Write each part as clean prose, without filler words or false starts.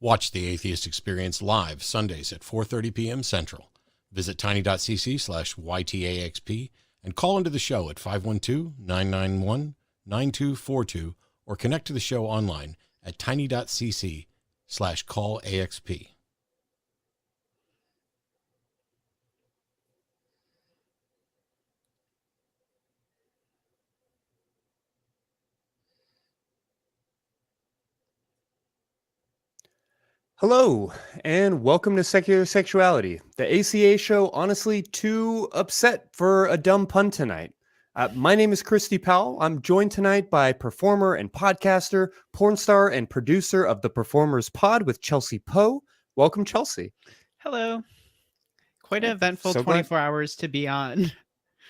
Watch The Atheist Experience live Sundays at 4:30 p.m. Central. Visit tiny.cc/YTAXP and call into the show at 512-991-9242 or connect to the show online at tiny.cc/callaxp. Hello, and welcome to Secular Sexuality, the ACA show, honestly too upset for a dumb pun tonight. My name is Christy Powell. I'm joined tonight by performer and podcaster, porn star, and producer of the Performers Pod with Chelsea Poe. Welcome, Chelsea. Hello. Quite an eventful So glad- 24 hours to be on.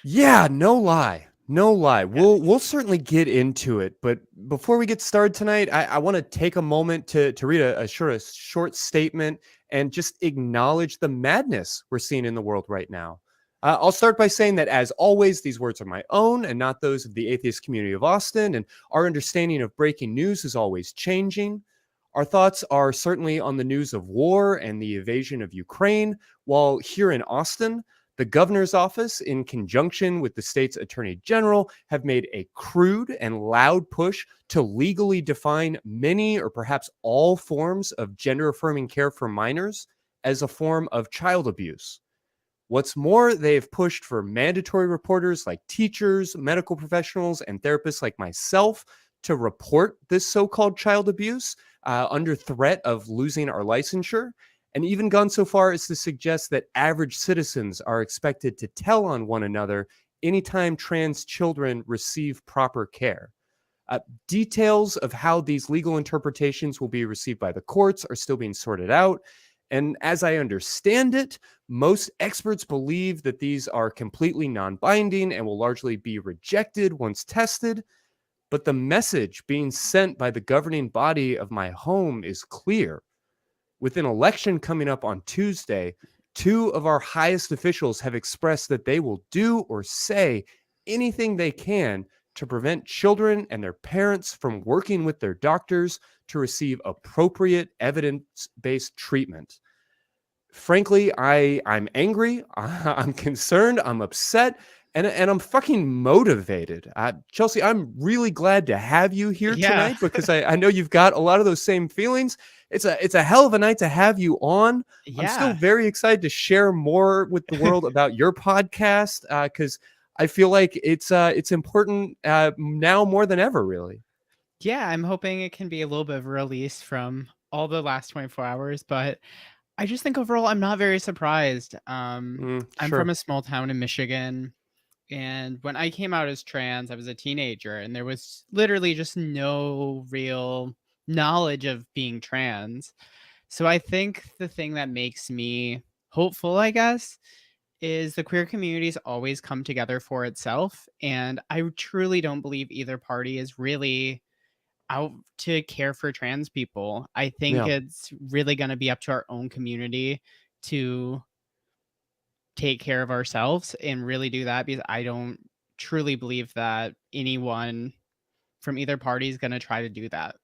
Yeah, no lie. No lie. We'll certainly get into it. But before we get started tonight, I want to take a moment to read a short statement and just acknowledge the madness we're seeing in the world right now. I'll start by saying that, as always, these words are my own and not those of the atheist community of Austin. And our understanding of breaking news is always changing. Our thoughts are certainly on the news of war and the invasion of Ukraine, while here in Austin, the governor's office, in conjunction with the state's attorney general, have made a crude and loud push to legally define many or perhaps all forms of gender-affirming care for minors as a form of child abuse. What's more, they've pushed for mandatory reporters like teachers, medical professionals, and therapists like myself to report this so-called child abuse under threat of losing our licensure, and even gone so far as to suggest that average citizens are expected to tell on one another anytime trans children receive proper care. Details of how these legal interpretations will be received by the courts are still being sorted out. And as I understand it, most experts believe that these are completely non-binding and will largely be rejected once tested. But the message being sent by the governing body of my home is clear. With an election coming up on Tuesday, two of our highest officials have expressed that they will do or say anything they can to prevent children and their parents from working with their doctors to receive appropriate evidence-based treatment. Frankly, I'm angry, I'm concerned, I'm upset, and I'm fucking motivated. Chelsea, I'm really glad to have you here tonight because I know you've got a lot of those same feelings. It's a hell of a night to have you on. Yeah. I'm still very excited to share more with the world about your podcast because I feel like it's important now more than ever, really. Yeah, I'm hoping it can be a little bit of a release from all the last 24 hours, but I just think overall I'm not very surprised. I'm from a small town in Michigan, and when I came out as trans, I was a teenager, and there was literally just no real knowledge of being trans. So I think the thing that makes me hopeful, I guess, is the queer community's always come together for itself. And I truly don't believe either party is really out to care for trans people. I think it's really going to be up to our own community to take care of ourselves and really do that, because I don't truly believe that anyone from either party is going to try to do that.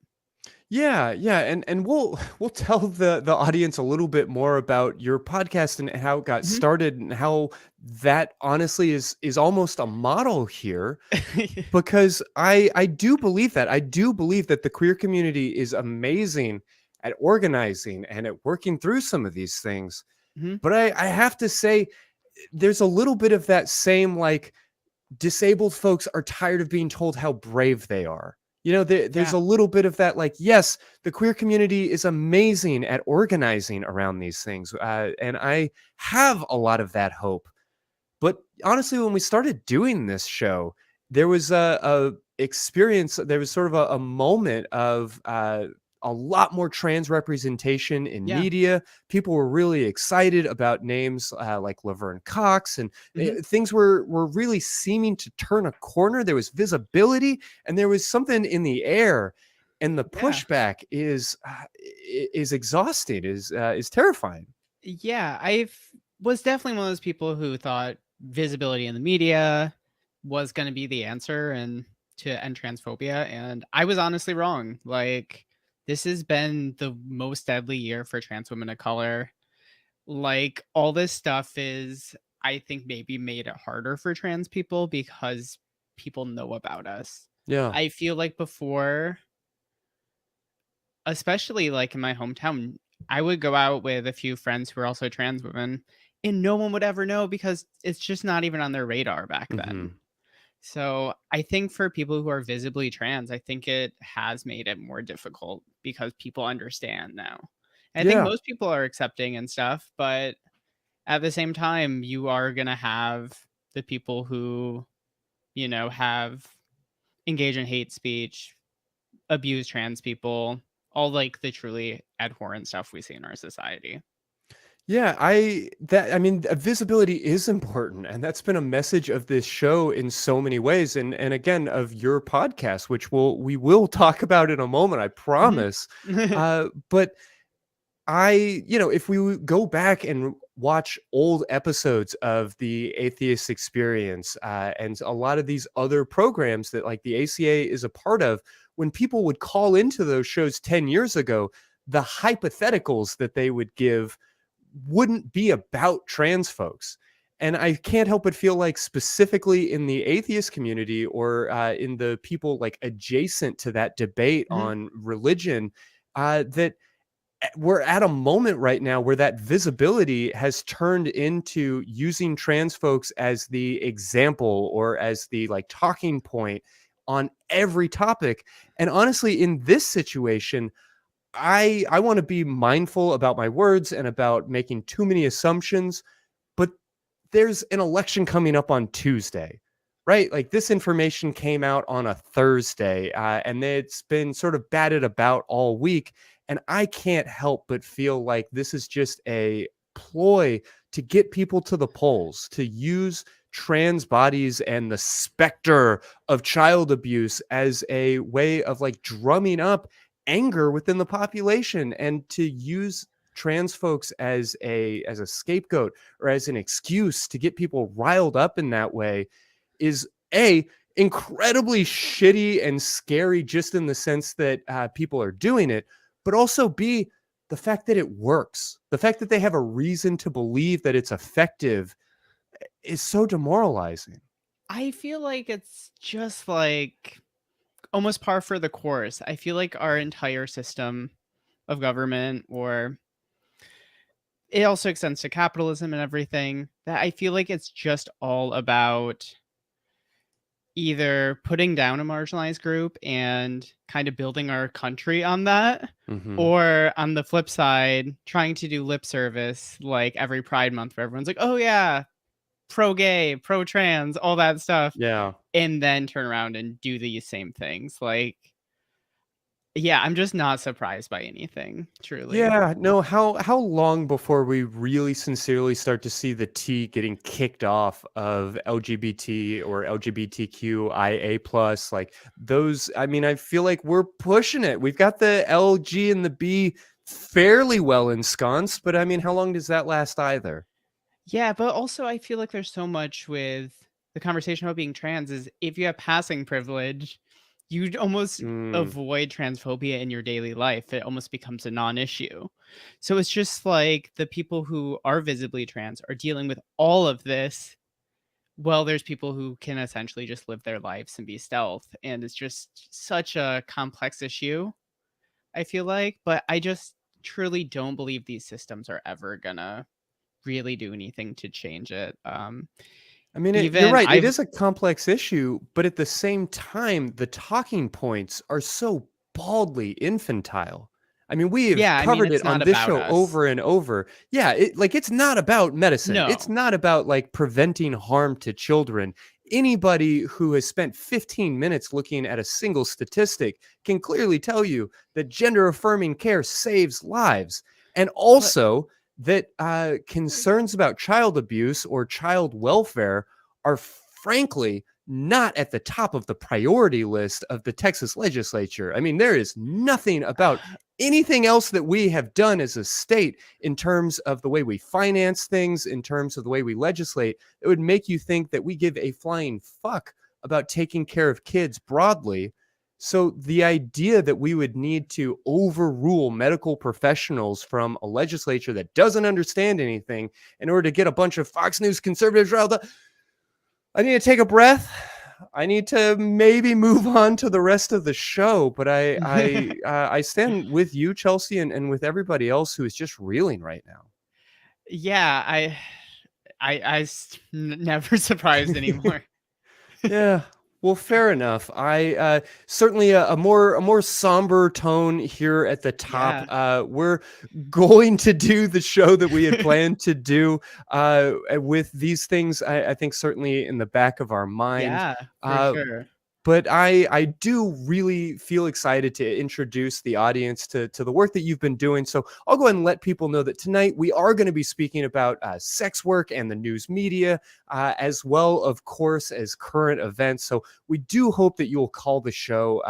Yeah, and we'll tell the audience a little bit more about your podcast and how it got started and how that honestly is almost a model here, because I do believe that. I do believe that the queer community is amazing at organizing and at working through some of these things. But I have to say, there's a little bit of that same, like, disabled folks are tired of being told how brave they are. You know, there's a little bit of that, like, yes, the queer community is amazing at organizing around these things. And I have a lot of that hope. But honestly, when we started doing this show, there was a experience, there was sort of a moment of a lot more trans representation in media. People were really excited about names like Laverne Cox, and things were really seeming to turn a corner. There was visibility, and there was something in the air. And the pushback is exhausting, is terrifying. Yeah, I was definitely one of those people who thought visibility in the media was going to be the answer and to end transphobia, and I was honestly wrong. Like, this has been the most deadly year for trans women of color. Like, all this stuff is, I think, maybe made it harder for trans people because people know about us. Yeah. I feel like before, especially like in my hometown, I would go out with a few friends who are also trans women, and no one would ever know because it's just not even on their radar back then. So I think for people who are visibly trans, I think it has made it more difficult because people understand now. And I think Yeah. most people are accepting and stuff, but at the same time, you are going to have the people who, have engage in hate speech, abuse trans people, all like the truly abhorrent stuff we see in our society. Yeah, I mean, visibility is important, and that's been a message of this show in so many ways, and again of your podcast, which we will talk about in a moment, I promise. Mhm. But if we go back and watch old episodes of the Atheist Experience and a lot of these other programs that like the ACA is a part of, when people would call into those shows 10 years ago, the hypotheticals that they would give wouldn't be about trans folks. And I can't help but feel like specifically in the atheist community or in the people like adjacent to that debate Mhm. on religion, that we're at a moment right now where that visibility has turned into using trans folks as the example or as the like talking point on every topic. And honestly, in this situation, I want to be mindful about my words and about making too many assumptions, but there's an election coming up on Tuesday, right? Like this information came out on a Thursday, and it's been sort of batted about all week. And I can't help but feel like this is just a ploy to get people to the polls, to use trans bodies and the specter of child abuse as a way of like drumming up anger within the population and to use trans folks as a scapegoat or as an excuse to get people riled up in that way is incredibly shitty and scary just in the sense that people are doing it, but also b the fact that it works, the fact that they have a reason to believe that it's effective is so demoralizing. I feel like it's just like almost par for the course. I feel like our entire system of government, or it also extends to capitalism and everything, that I feel like it's just all about either putting down a marginalized group and kind of building our country on that, Mm-hmm. or on the flip side, trying to do lip service like every Pride Month where everyone's like, oh yeah, pro gay, pro trans, all that stuff, Yeah. and then turn around and do these same things. Like, yeah, I'm just not surprised by anything, truly. Yeah, no, how long before we really sincerely start to see the T getting kicked off of LGBT or LGBTQIA plus, like those? I mean, I feel like we're pushing it. We've got the LG and the B fairly well ensconced, but I mean, how long does that last either? Yeah, but also I feel like there's so much with the conversation about being trans is if you have passing privilege, you'd almost Mm, avoid transphobia in your daily life. It almost becomes a non-issue. So it's just like the people who are visibly trans are dealing with all of this. Well, there's people who can essentially just live their lives and be stealth. And it's just such a complex issue, I feel like. But I just truly don't believe these systems are ever gonna really do anything to change it. I mean, you're Even right. It I've is a complex issue, but at the same time, the talking points are so baldly infantile. I mean, we have yeah, I mean, covered it it's on not this about show us. over and over. Yeah, it's not about medicine. It's No. not about like preventing harm to children. Anybody who has spent 15 minutes looking at a single statistic can clearly tell you that gender affirming care saves lives. And But also, that concerns about child abuse or child welfare are frankly not at the top of the priority list of the Texas legislature. I mean, there is nothing about anything else that we have done as a state in terms of the way we finance things, in terms of the way we legislate, that would make you think that we give a flying fuck about taking care of kids broadly. So the idea that we would need to overrule medical professionals from a legislature that doesn't understand anything in order to get a bunch of Fox News conservatives riled up, I need to take a breath. I need to maybe move on to the rest of the show, but I stand with you, Chelsea, and with everybody else who is just reeling right now. Yeah, never surprised anymore. Yeah. Well, fair enough. I certainly a more somber tone here at the top. Yeah. We're going to do the show that we had planned to do with these things. I think certainly in the back of our mind. Yeah, for Uh, sure. but I do really feel excited to introduce the audience to the work that you've been doing. So I'll go ahead and let people know that tonight we are going to be speaking about sex work and the news media, as well, of course, as current events. So we do hope that you'll call the show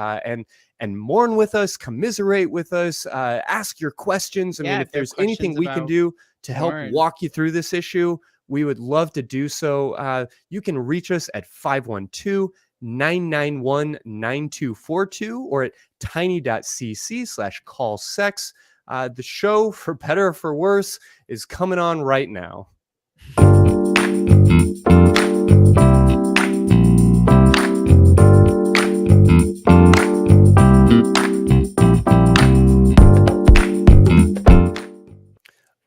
and mourn with us, commiserate with us, ask your questions. I Yeah, mean, if if you have there's anything questions we can about do to help porn. walk you through this issue, we would love to do so. You can reach us at 512-991-9242 or at tiny.cc/call-sex. The show, for better or for worse, is coming on right now.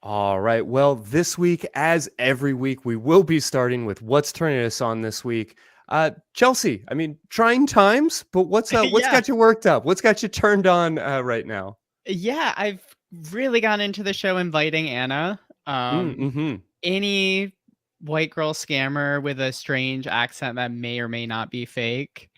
All right. Well, this week, as every week, we will be starting with what's turning us on this week. Chelsea, I mean, trying times, but what's Yeah. got you worked up? What's got you turned on right now? Yeah, I've really gone into the show inviting Anna. Mm-hmm. Any white girl scammer with a strange accent that may or may not be fake,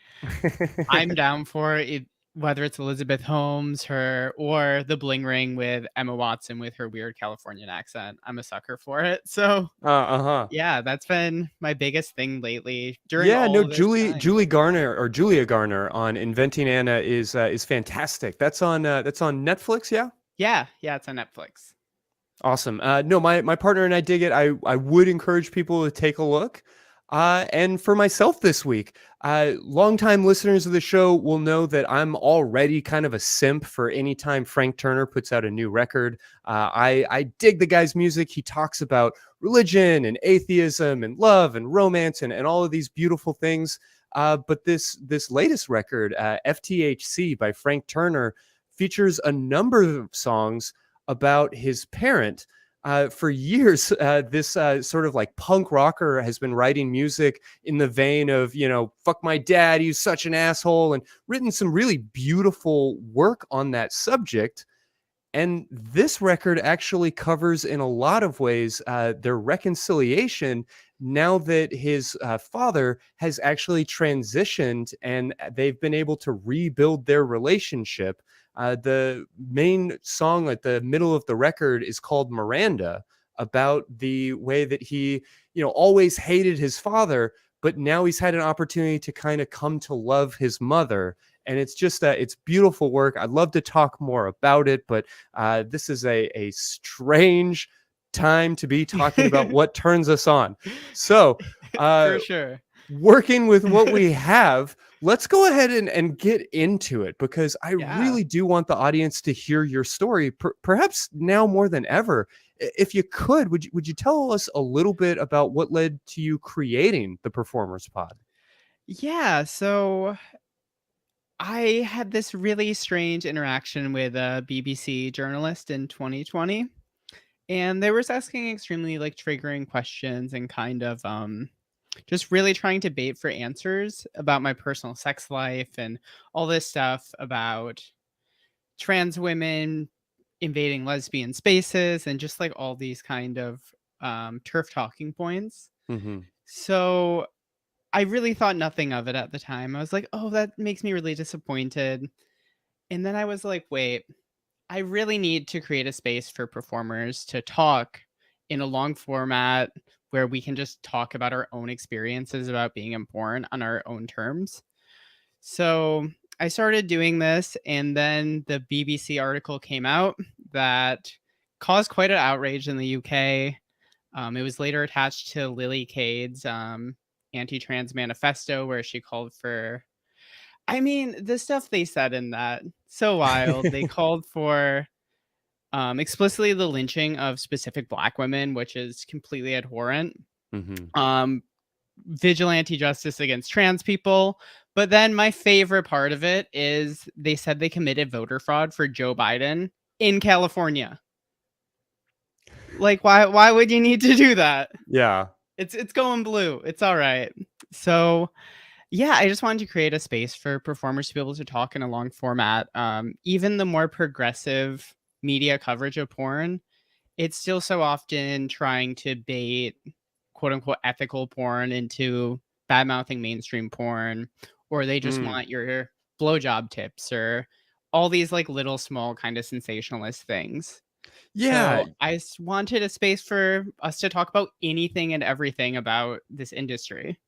I'm down for it. Whether it's Elizabeth Holmes, her, or the Bling Ring with Emma Watson with her weird Californian accent, I'm a sucker for it. So Uh-huh. yeah, that's been my biggest thing lately during Yeah, no, all of this time. Julie Garner or Julia Garner on Inventing Anna is fantastic. That's on Netflix, yeah? Yeah, it's on Netflix. Awesome. No, my partner and I dig it. I would encourage people to take a look. And for myself this week, longtime listeners of the show will know that I'm already kind of a simp for any time Frank Turner puts out a new record. I dig the guy's music. He talks about religion and atheism and love and romance and all of these beautiful things. But this latest record, FTHC by Frank Turner, features a number of songs about his parent. For years, this sort of like punk rocker has been writing music in the vein of, fuck my dad, he's such an asshole, and written some really beautiful work on that subject. And this record actually covers, in a lot of ways, their reconciliation now that his father has actually transitioned and they've been able to rebuild their relationship. The main song at the middle of the record is called Miranda, about the way that he, always hated his father, but now he's had an opportunity to kind of come to love his mother. And it's just it's beautiful work. I'd love to talk more about it, but this is a strange time to be talking about what turns us on. So, For sure. working with what we have, let's go ahead and get into it, because I Yeah. really do want the audience to hear your story, perhaps now more than ever. If you could, would you tell us a little bit about what led to you creating the Performers Pod? Yeah, so I had this really strange interaction with a BBC journalist in 2020, and they were asking extremely like triggering questions and kind of just really trying to bait for answers about my personal sex life and all this stuff about trans women invading lesbian spaces and just like all these kind of turf talking points. Mm-hmm. So I really thought nothing of it at the time. I was like, oh, that makes me really disappointed. And then I was like, wait, I really need to create a space for performers to talk in a long format where we can just talk about our own experiences about being in porn on our own terms. So I started doing this, and then the BBC article came out that caused quite an outrage in the UK. It was later attached to Lily Cade's anti-trans manifesto, where she called for I mean, the stuff they said in that, so wild. They called for explicitly the lynching of specific Black women, which is completely abhorrent. Hmm. Um, vigilante justice against trans people. But then my favorite part of it is they said they committed voter fraud for Joe Biden in California. Like, why would you need to do that? Yeah. It's going blue. It's all right. So yeah, I just wanted to create a space for performers to be able to talk in a long format. Even the more progressive media coverage of porn, it's still so often trying to bait quote unquote ethical porn into bad mouthing mainstream porn, or they just Mm. want your blowjob tips or all these like little small kind of sensationalist things. Yeah. So I wanted a space for us to talk about anything and everything about this industry.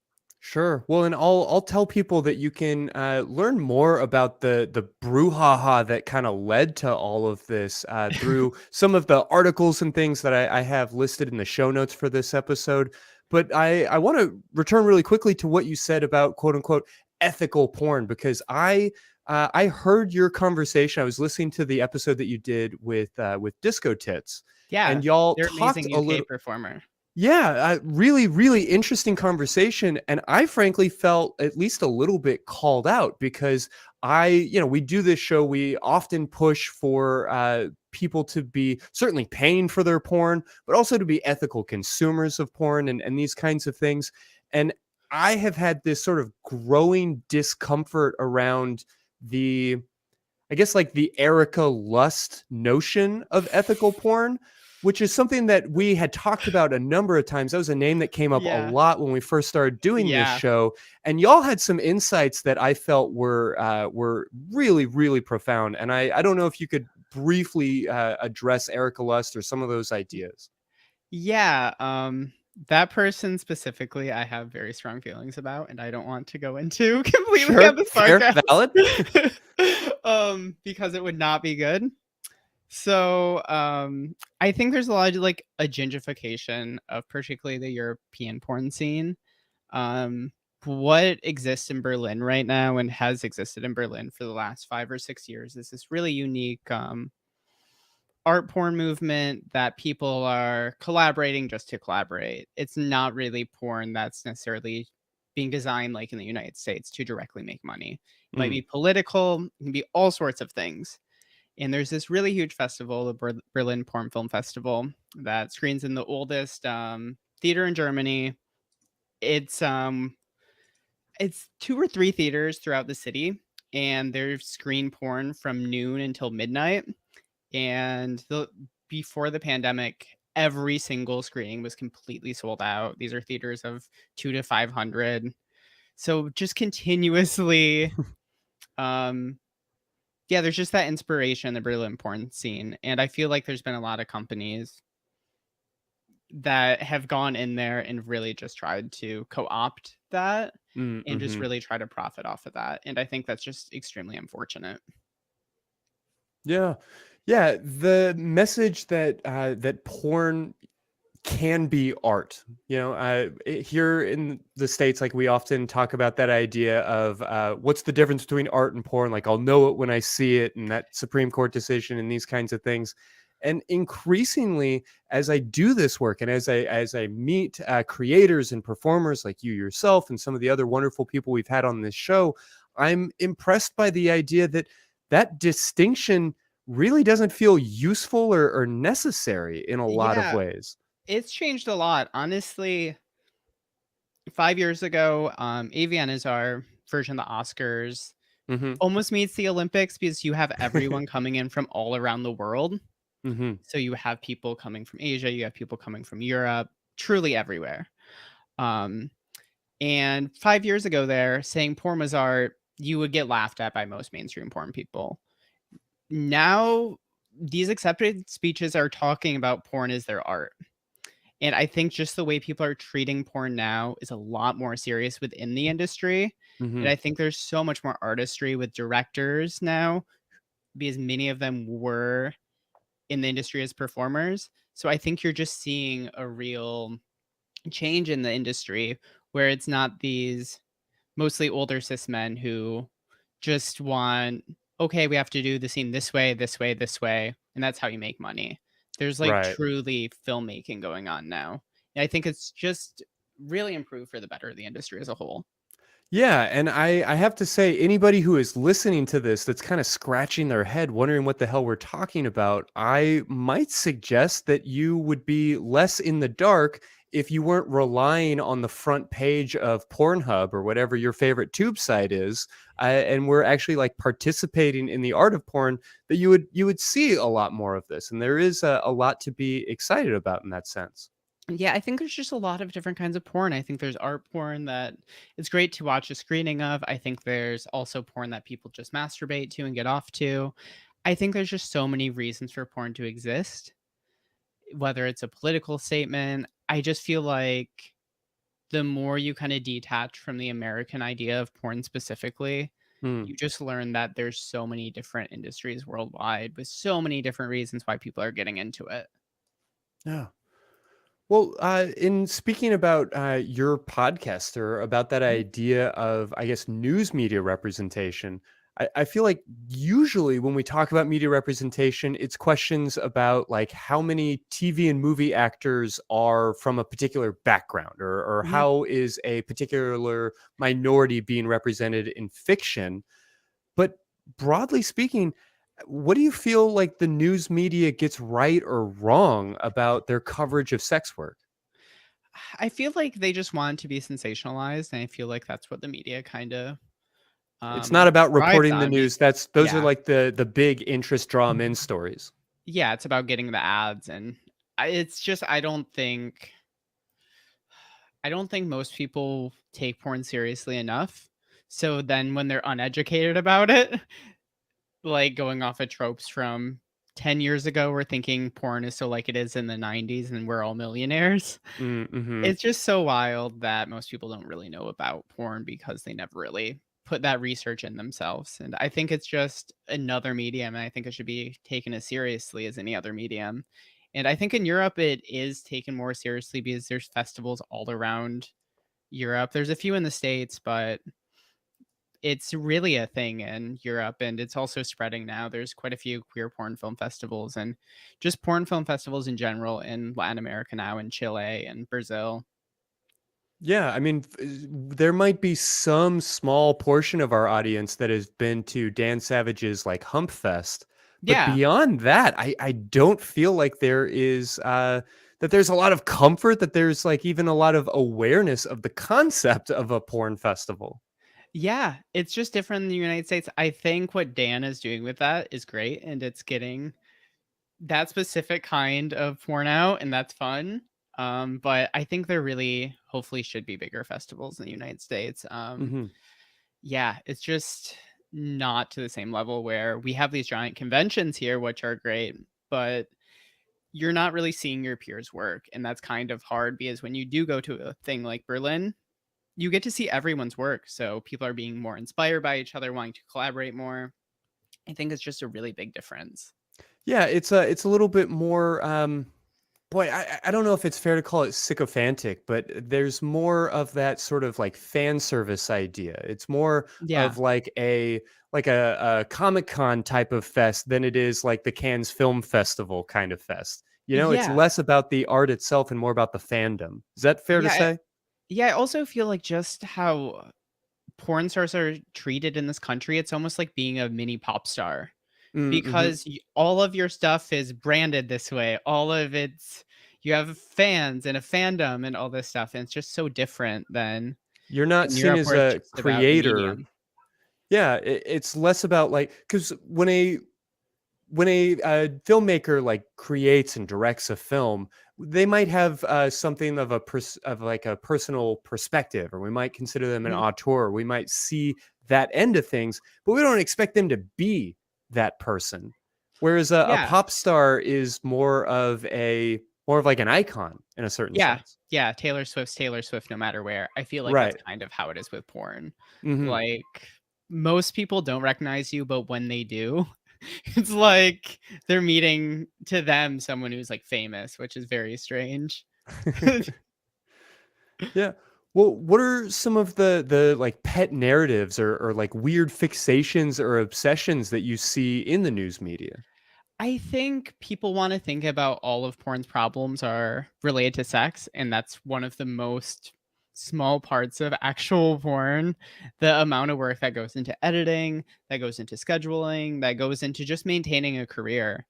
Sure. Well, and I'll tell people that you can learn more about the brouhaha that kind of led to all of this through some of the articles and things that I have listed in the show notes for this episode. But I want to return really quickly to what you said about quote unquote ethical porn, because I heard your conversation. I was listening to the episode that you did with Disco Tits, and Yeah, y'all they're talked amazing a UK little. performer. Yeah, really, really interesting conversation. And I frankly felt at least a little bit called out because we do this show. We often push for people to be certainly paying for their porn, but also to be ethical consumers of porn and these kinds of things. And I have had this sort of growing discomfort around the, I guess, like the Erica Lust notion of ethical porn, which is something that we had talked about a number of times. That was a name that came up a Yeah. lot when we first started doing this Yeah. show, and y'all had some insights that I felt were really, really profound. And I don't know if you could briefly address Erica Lust or some of those ideas. Yeah, that person specifically, I have very strong feelings about, and I don't want to go into completely on Sure, this fair, podcast, valid. because it would not be good. So, I think there's a lot of like a gentrification of particularly the European porn scene. Um, what exists in Berlin right now and has existed in Berlin for the last 5 or 6 years is this really unique art porn movement that people are collaborating just to collaborate. It's not really porn that's necessarily being designed like in the United States to directly make money. It might Mm, be political, it can be all sorts of things. And there's this really huge festival, the Berlin Porn Film Festival, that screens in the oldest theater in Germany. It's it's 2 or 3 theaters throughout the city, and they're screen porn from noon until midnight. And before the pandemic, every single screening was completely sold out. These are theaters of 2 to 500. So just continuously, um, yeah, there's just that inspiration in the Berlin porn scene. And I feel like there's been a lot of companies that have gone in there and really just tried to co-opt that and just mhm. really try to profit off of that. And I think that's just extremely unfortunate. Yeah. Yeah, the message that that porn can be art. Here in the States, like we often talk about that idea of what's the difference between art and porn? Like I'll know it when I see it, and that Supreme Court decision and these kinds of things. And increasingly, as I do this work and as I meet creators and performers like you yourself and some of the other wonderful people we've had on this show, I'm impressed by the idea that that distinction really doesn't feel useful or necessary in a lot of Yeah, ways. it's changed a lot. Honestly, 5 years ago, AVN is our version of the Oscars. Mhm. Almost meets the Olympics because you have everyone coming in from all around the world. Mhm. So you have people coming from Asia, you have people coming from Europe, truly everywhere. Um, and 5 years ago, there saying porn was art, you would get laughed at by most mainstream porn people. Now, these accepted speeches are talking about porn as their art. And I think just the way people are treating porn now is a lot more serious within the industry. And Mhm. I think there's so much more artistry with directors now because many of them were in the industry as performers. So I think you're just seeing a real change in the industry where it's not these mostly older cis men who just want, okay, we have to do the scene this way, this way, this way, and that's how you make money. There's like Right. truly filmmaking going on now. And I think it's just really improved for the better of the industry as a whole. Yeah, and I have to say, anybody who is listening to this that's kind of scratching their head, wondering what the hell we're talking about, I might suggest that you would be less in the dark if you weren't relying on the front page of Pornhub or whatever your favorite tube site is, and we're actually like participating in the art of porn. That you would see a lot more of this, and there is a lot to be excited about in that sense. Yeah, I think there's just a lot of different kinds of porn. I think there's art porn that it's great to watch a screening of. I think there's also porn that people just masturbate to and get off to. I think there's just so many reasons for porn to exist, whether it's a political statement. I just feel like the more you kind of detach from the American idea of porn specifically, Hmm. you just learn that there's so many different industries worldwide with so many different reasons why people are getting into it. Yeah. Well, in speaking about your podcast or about that Mhm. idea of, I guess, news media representation, I feel like usually when we talk about media representation, it's questions about like how many TV and movie actors are from a particular background, or Mhm. how is a particular minority being represented in fiction. But broadly speaking, what do you feel like the news media gets right or wrong about their coverage of sex work? I feel like they just want to be sensationalized, and I feel like that's what the media kinda, It's not about thrives reporting the on. news. Those are Yeah. like the big interest draw 'em in stories. Yeah, it's about getting the ads, and it's just I don't think most people take porn seriously enough. So then when they're uneducated about it, like going off of tropes from 10 years ago, we're thinking porn is so like it is in the 90s and we're all millionaires. Mhm. It's just so wild that most people don't really know about porn because they never really put that research in themselves. And I think it's just another medium, and I think it should be taken as seriously as any other medium. And I think in Europe it is taken more seriously because there's festivals all around Europe. There's a few in the States, but it's really a thing in Europe, and it's also spreading now. There's quite a few queer porn film festivals and just porn film festivals in general in Latin America now, in Chile and Brazil. Yeah, I mean, there might be some small portion of our audience that has been to Dan Savage's, like, Hump Fest, but Yeah. beyond that, I don't feel like there is, that there's a lot of comfort, that there's, like, even a lot of awareness of the concept of a porn festival. Yeah, it's just different in the United States. I think what Dan is doing with that is great, and it's getting that specific kind of porn out, and that's fun. But I think there really hopefully should be bigger festivals in the United States. Mhm. Yeah, it's just not to the same level where we have these giant conventions here, which are great, but you're not really seeing your peers work. And that's kind of hard because when you do go to a thing like Berlin, you get to see everyone's work. So people are being more inspired by each other, wanting to collaborate more. I think it's just a really big difference. Yeah, it's a little bit more, boy, I don't know if it's fair to call it sycophantic, but there's more of that sort of like fan service idea. It's more Yeah. of like a Comic-Con type of fest than it is like the Cannes Film Festival kind of fest. You know, it's Yeah. less about the art itself and more about the fandom. Is that fair to Yeah. say? Yeah. I also feel like just how porn stars are treated in this country, it's almost like being a mini pop star Mm-hmm. because all of your stuff is branded this way. All of it's, you have fans and a fandom and all this stuff. And it's just so different than You're not in seen Europe as where it's a just about the creator. medium. Yeah, it's less about like, because when a filmmaker like creates and directs a film, they might have something of of like a personal perspective, or we might consider them an Mhm. auteur. We might see that end of things, but we don't expect them to be that person. Whereas a Yeah. pop star is more of like an icon in a certain Yeah. sense. Yeah. Taylor Swift's Taylor Swift no matter where. I feel like that's Right. kind of how it is with porn. Hmm. Like, most people don't recognize you, but when they do, it's like they're meeting to them someone who's like famous, which is very strange. Yeah. Well, what are some of the like pet narratives or like weird fixations or obsessions that you see in the news media? I think people want to think about all of porn's problems are related to sex, and that's one of the most small parts of actual porn. The amount of work that goes into editing, that goes into scheduling, that goes into just maintaining a career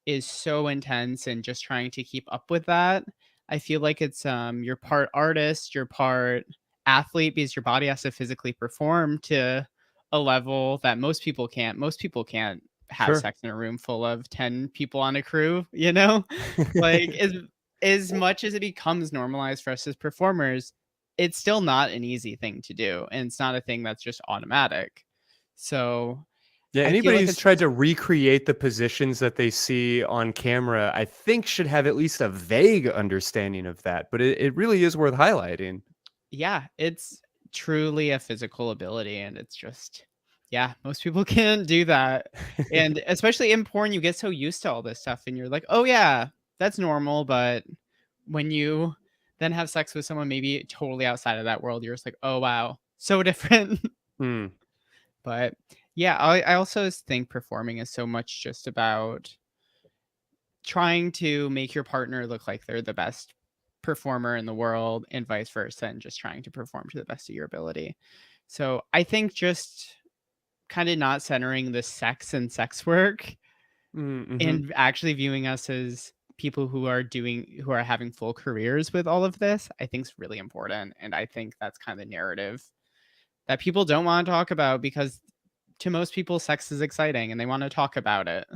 is so intense, and just trying to keep up with that. I feel like it's you're part artist, you're part athlete because your body has to physically perform to a level that most people can't. Most people can't have Sure. sex in a room full of 10 people on a crew, you know? Like as much as it becomes normalized for us as performers, it's still not an easy thing to do, and it's not a thing that's just automatic. So Yeah, I feel anybody like who's it's tried to recreate the positions that they see on camera, I think should have at least a vague understanding of that. But it really is worth highlighting. yeah, it's truly a physical ability, and it's just yeah, most people can't do that. And especially in porn, you get so used to all this stuff and you're like, "Oh yeah, that's normal," but when you then have sex with someone maybe totally outside of that world, you're just like, "Oh wow, so different." Hmm. But yeah, I also think performing is so much just about trying to make your partner look like they're the best performer in the world and vice versa, and just trying to perform to the best of your ability. So I think just kind of not centering the sex and sex work Mm-hmm. and actually viewing us as people who are having full careers with all of this, I think is really important. And I think that's kind of the narrative that people don't want to talk about, because to most people sex is exciting and they want to talk about it.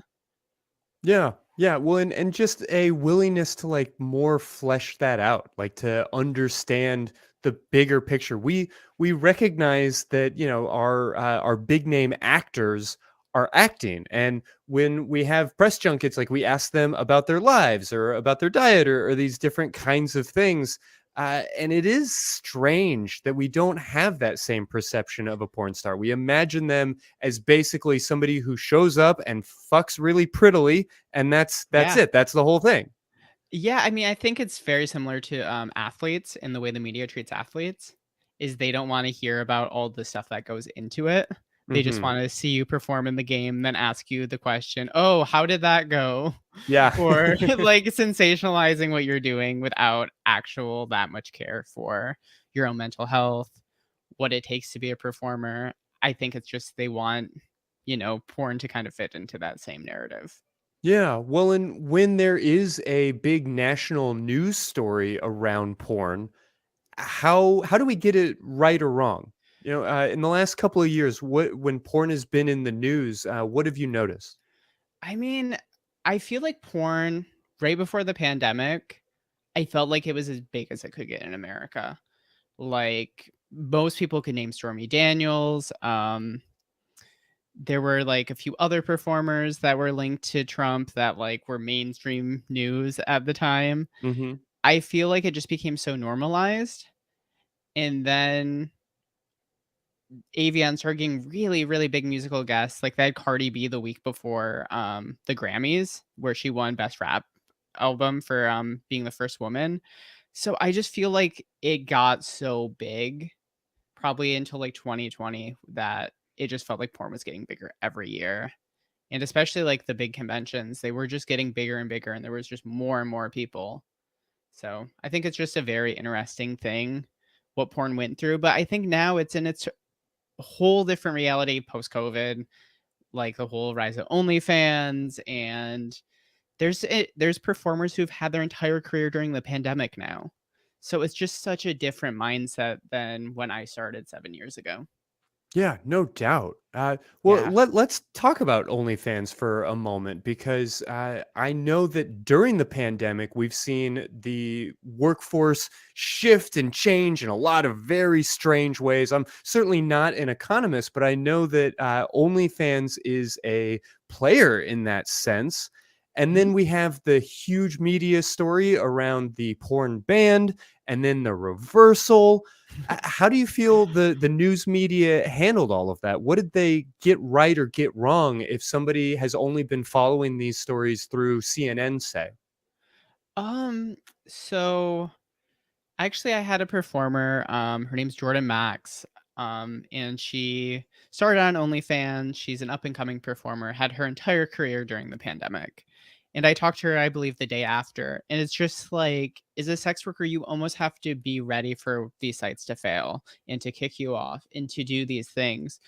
Yeah. Yeah. Well, and just a willingness to like more flesh that out, like to understand the bigger picture. We recognize that, our big name actors are acting, and when we have press junkets, like we ask them about their lives or about their diet or these different kinds of things. And it is strange that we don't have that same perception of a porn star. We imagine them as basically somebody who shows up and fucks really prettily, and that's Yeah. it. That's the whole thing. Yeah, I mean, I think it's very similar to athletes, and the way the media treats athletes is they don't want to hear about all the stuff that goes into it. They just Mhm. want to see you perform in the game, then ask you the question, "Oh, how did that go?" Yeah. Or like sensationalizing what you're doing without actual that much care for your own mental health, what it takes to be a performer. I think it's just they want, porn to kind of fit into that same narrative. Yeah, well, and when there is a big national news story around porn, how do we get it right or wrong? In the last couple of years, what when porn has been in the news, what have you noticed? I mean, I feel like porn right before the pandemic, I felt like it was as big as it could get in America. Like most people could name Stormy Daniels. There were like a few other performers that were linked to Trump that like were mainstream news at the time. Mhm. I feel like it just became so normalized. And then AVN started getting really, really big musical guests. Like they had Cardi B the week before the Grammys, where she won Best Rap Album for being the first woman. So I just feel like it got so big, probably until like 2020, that it just felt like porn was getting bigger every year. And especially like the big conventions, they were just getting bigger and bigger, and there was just more and more people. So I think it's just a very interesting thing what porn went through. But I think now it's in its whole different reality post COVID, like the whole rise of OnlyFans, and there's performers who've had their entire career during the pandemic now. So it's just such a different mindset than when I started 7 years ago. Yeah, no doubt. Well, Yeah. let's talk about OnlyFans for a moment because I know that during the pandemic, we've seen the workforce shift and change in a lot of very strange ways. I'm certainly not an economist, but I know that OnlyFans is a player in that sense. And Mhm. then we have the huge media story around the porn band and then the reversal. How do you feel the news media handled all of that? What did they get right or get wrong if somebody has only been following these stories through CNN, say? Um, so Actually, I had a performer, her name's Jordan Max, and she started on OnlyFans. She's an up-and-coming performer, had her entire career during the pandemic. And I talked to her, I believe, the day after. And it's just like, as a sex worker, you almost have to be ready for these sites to fail and to kick you off and to do these things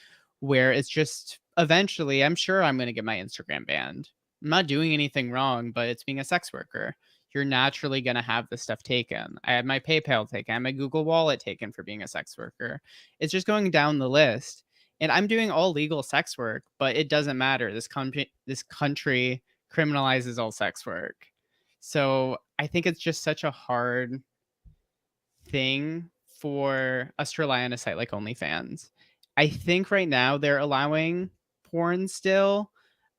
where it's just eventually, I'm sure I'm going to get my Instagram banned. I'm not doing anything wrong, but it's being a sex worker. You're naturally going to have this stuff taken. I had my PayPal taken. I had my Google Wallet taken for being a sex worker. It's just going down the list. And I'm doing all legal sex work, but it doesn't matter. This country criminalizes all sex work. So I think it's just such a hard thing for us to rely on a site like OnlyFans. I think right now they're allowing porn still,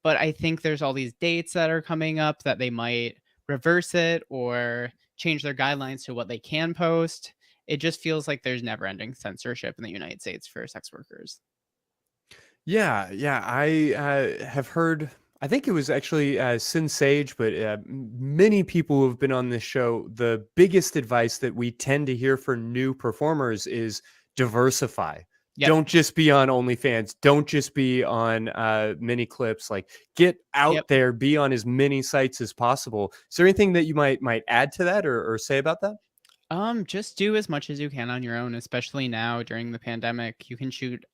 but I think there's all these dates that are coming up that they might reverse it or change their guidelines to what they can post. It just feels like there's never ending censorship in the United States for sex workers. Yeah. I have heard. I think it was actually Sin Sage, but many people who have been on this show. The biggest advice that we tend to hear for new performers is diversify. Yep. Don't just be on OnlyFans. Don't just be on mini clips. Like, get out there, be on as many sites as possible. Is there anything that you might add to that or say about that? Just do as much as you can on your own, especially now during the pandemic. You can shoot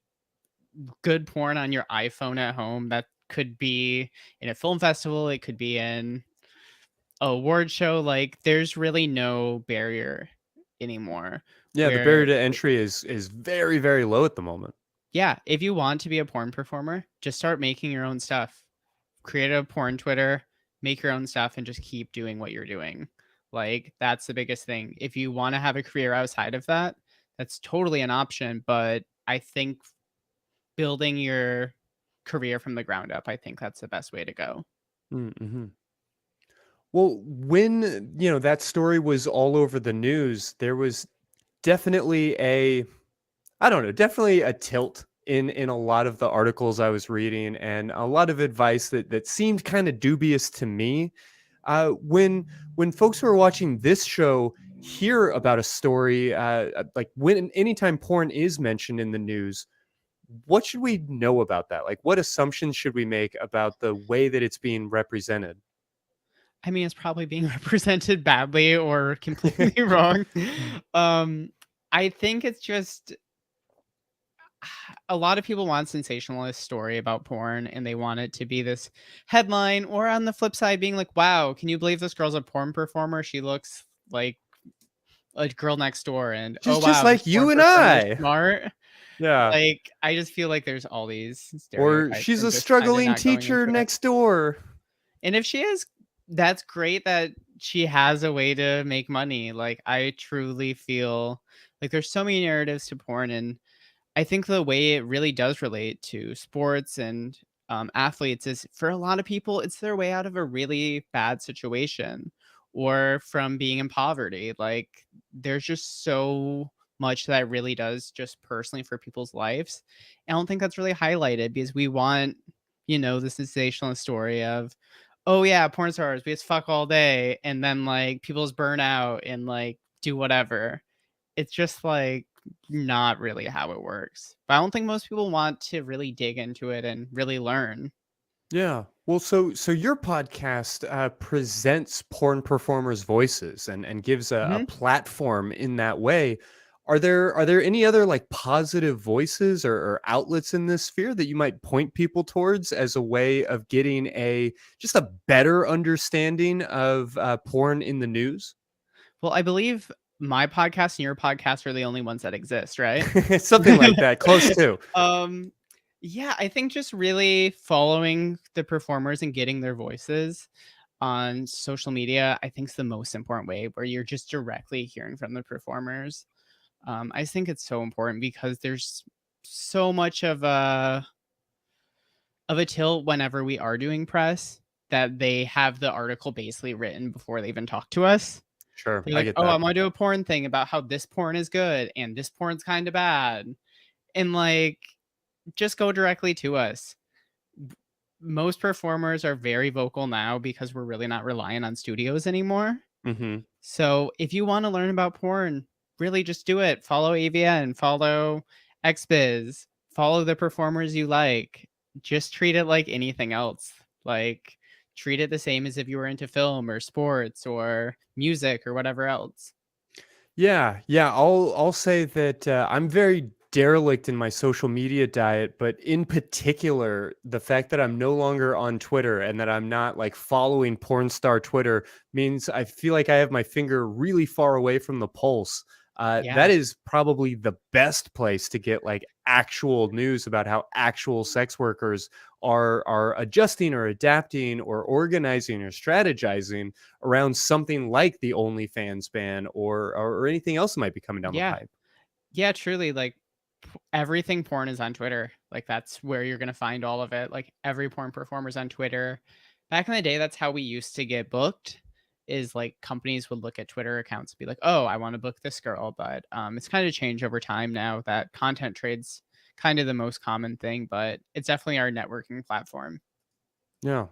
good porn on your iPhone at home. That could be in a film festival, it could be in a award show. Like, there's really no barrier anymore. Yeah, the barrier Where, to entry is very, very low at the moment. yeah, if you want to be a porn performer, just start making your own stuff. Create a porn Twitter, make your own stuff, and just keep doing what you're doing. Like, that's the biggest thing. If you want to have a career outside of that, that's totally an option. But I think building your career from the ground up, I think that's the best way to go. Mm-hmm. Well, when that story was all over the news, there was definitely definitely a tilt in a lot of the articles I was reading, and a lot of advice that seemed kind of dubious to me. When folks who are watching this show hear about a story, like when anytime porn is mentioned in the news, what should we know about that? Like, what assumptions should we make about the way that it's being represented? I mean, it's probably being represented badly or completely wrong. I think it's just a lot of people want sensationalist story about porn and they want it to be this headline, or on the flip side being like, wow, can you believe this girl's a porn performer? She looks like a girl next door, and She's oh just wow, this like you porn and performer is I. smart. Yeah. Like, I just feel like there's all these Or stereotypes she's and a just kind of struggling not going teacher into it. next door. And if she is, that's great that she has a way to make money. Like, I truly feel like there's so many narratives to porn, and I think the way it really does relate to sports and athletes is, for a lot of people, it's their way out of a really bad situation or from being in poverty. Like, there's just so much that really does just personally for people's lives. I don't think that's really highlighted because we want, the sensational story of, oh yeah, porn stars, we just fuck all day. And then like people's burn out and like do whatever. It's just like not really how it works. But I don't think most people want to really dig into it and really learn. Yeah. Well, so your podcast presents porn performers' voices and gives a Mhm. platform in that way. Are there any other like positive voices or outlets in this sphere that you might point people towards as a way of getting just a better understanding of porn in the news? Well, I believe my podcast and your podcast are the only ones that exist, right? Something like that, close to. um, yeah, I think just really following the performers and getting their voices on social media, I think is the most important way, where you're just directly hearing from the performers. I just think it's so important because there's so much of a tilt whenever we are doing press that they have the article basically written before they even talk to us. Sure, They're I like, get "Oh, that. I'm gonna do a porn thing about how this porn is good and this porn's kind of bad," and like, just go directly to us. Most performers are very vocal now because we're really not relying on studios anymore. Hmm. So if you want to learn about porn, really just do it. Follow AVN, follow XBiz, follow the performers you like. Just treat it like anything else. Like, treat it the same as if you were into film or sports or music or whatever else. Yeah, I'll say that I'm very derelict in my social media diet, but in particular, the fact that I'm no longer on Twitter and that I'm not like following porn star Twitter means I feel like I have my finger really far away from the pulse. That is probably the best place to get like actual news about how actual sex workers are adjusting or adapting or organizing or strategizing around something like the OnlyFans ban or anything else that might be coming down the pipe. Yeah, truly. Like, everything porn is on Twitter. Like, that's where you're going to find all of it. Like, every porn performer's on Twitter. Back in the day, that's how we used to get booked, is like companies would look at Twitter accounts and be like, oh, I want to book this girl. But it's kind of changed over time now that content trade's kind of the most common thing, but it's definitely our networking platform. Yeah.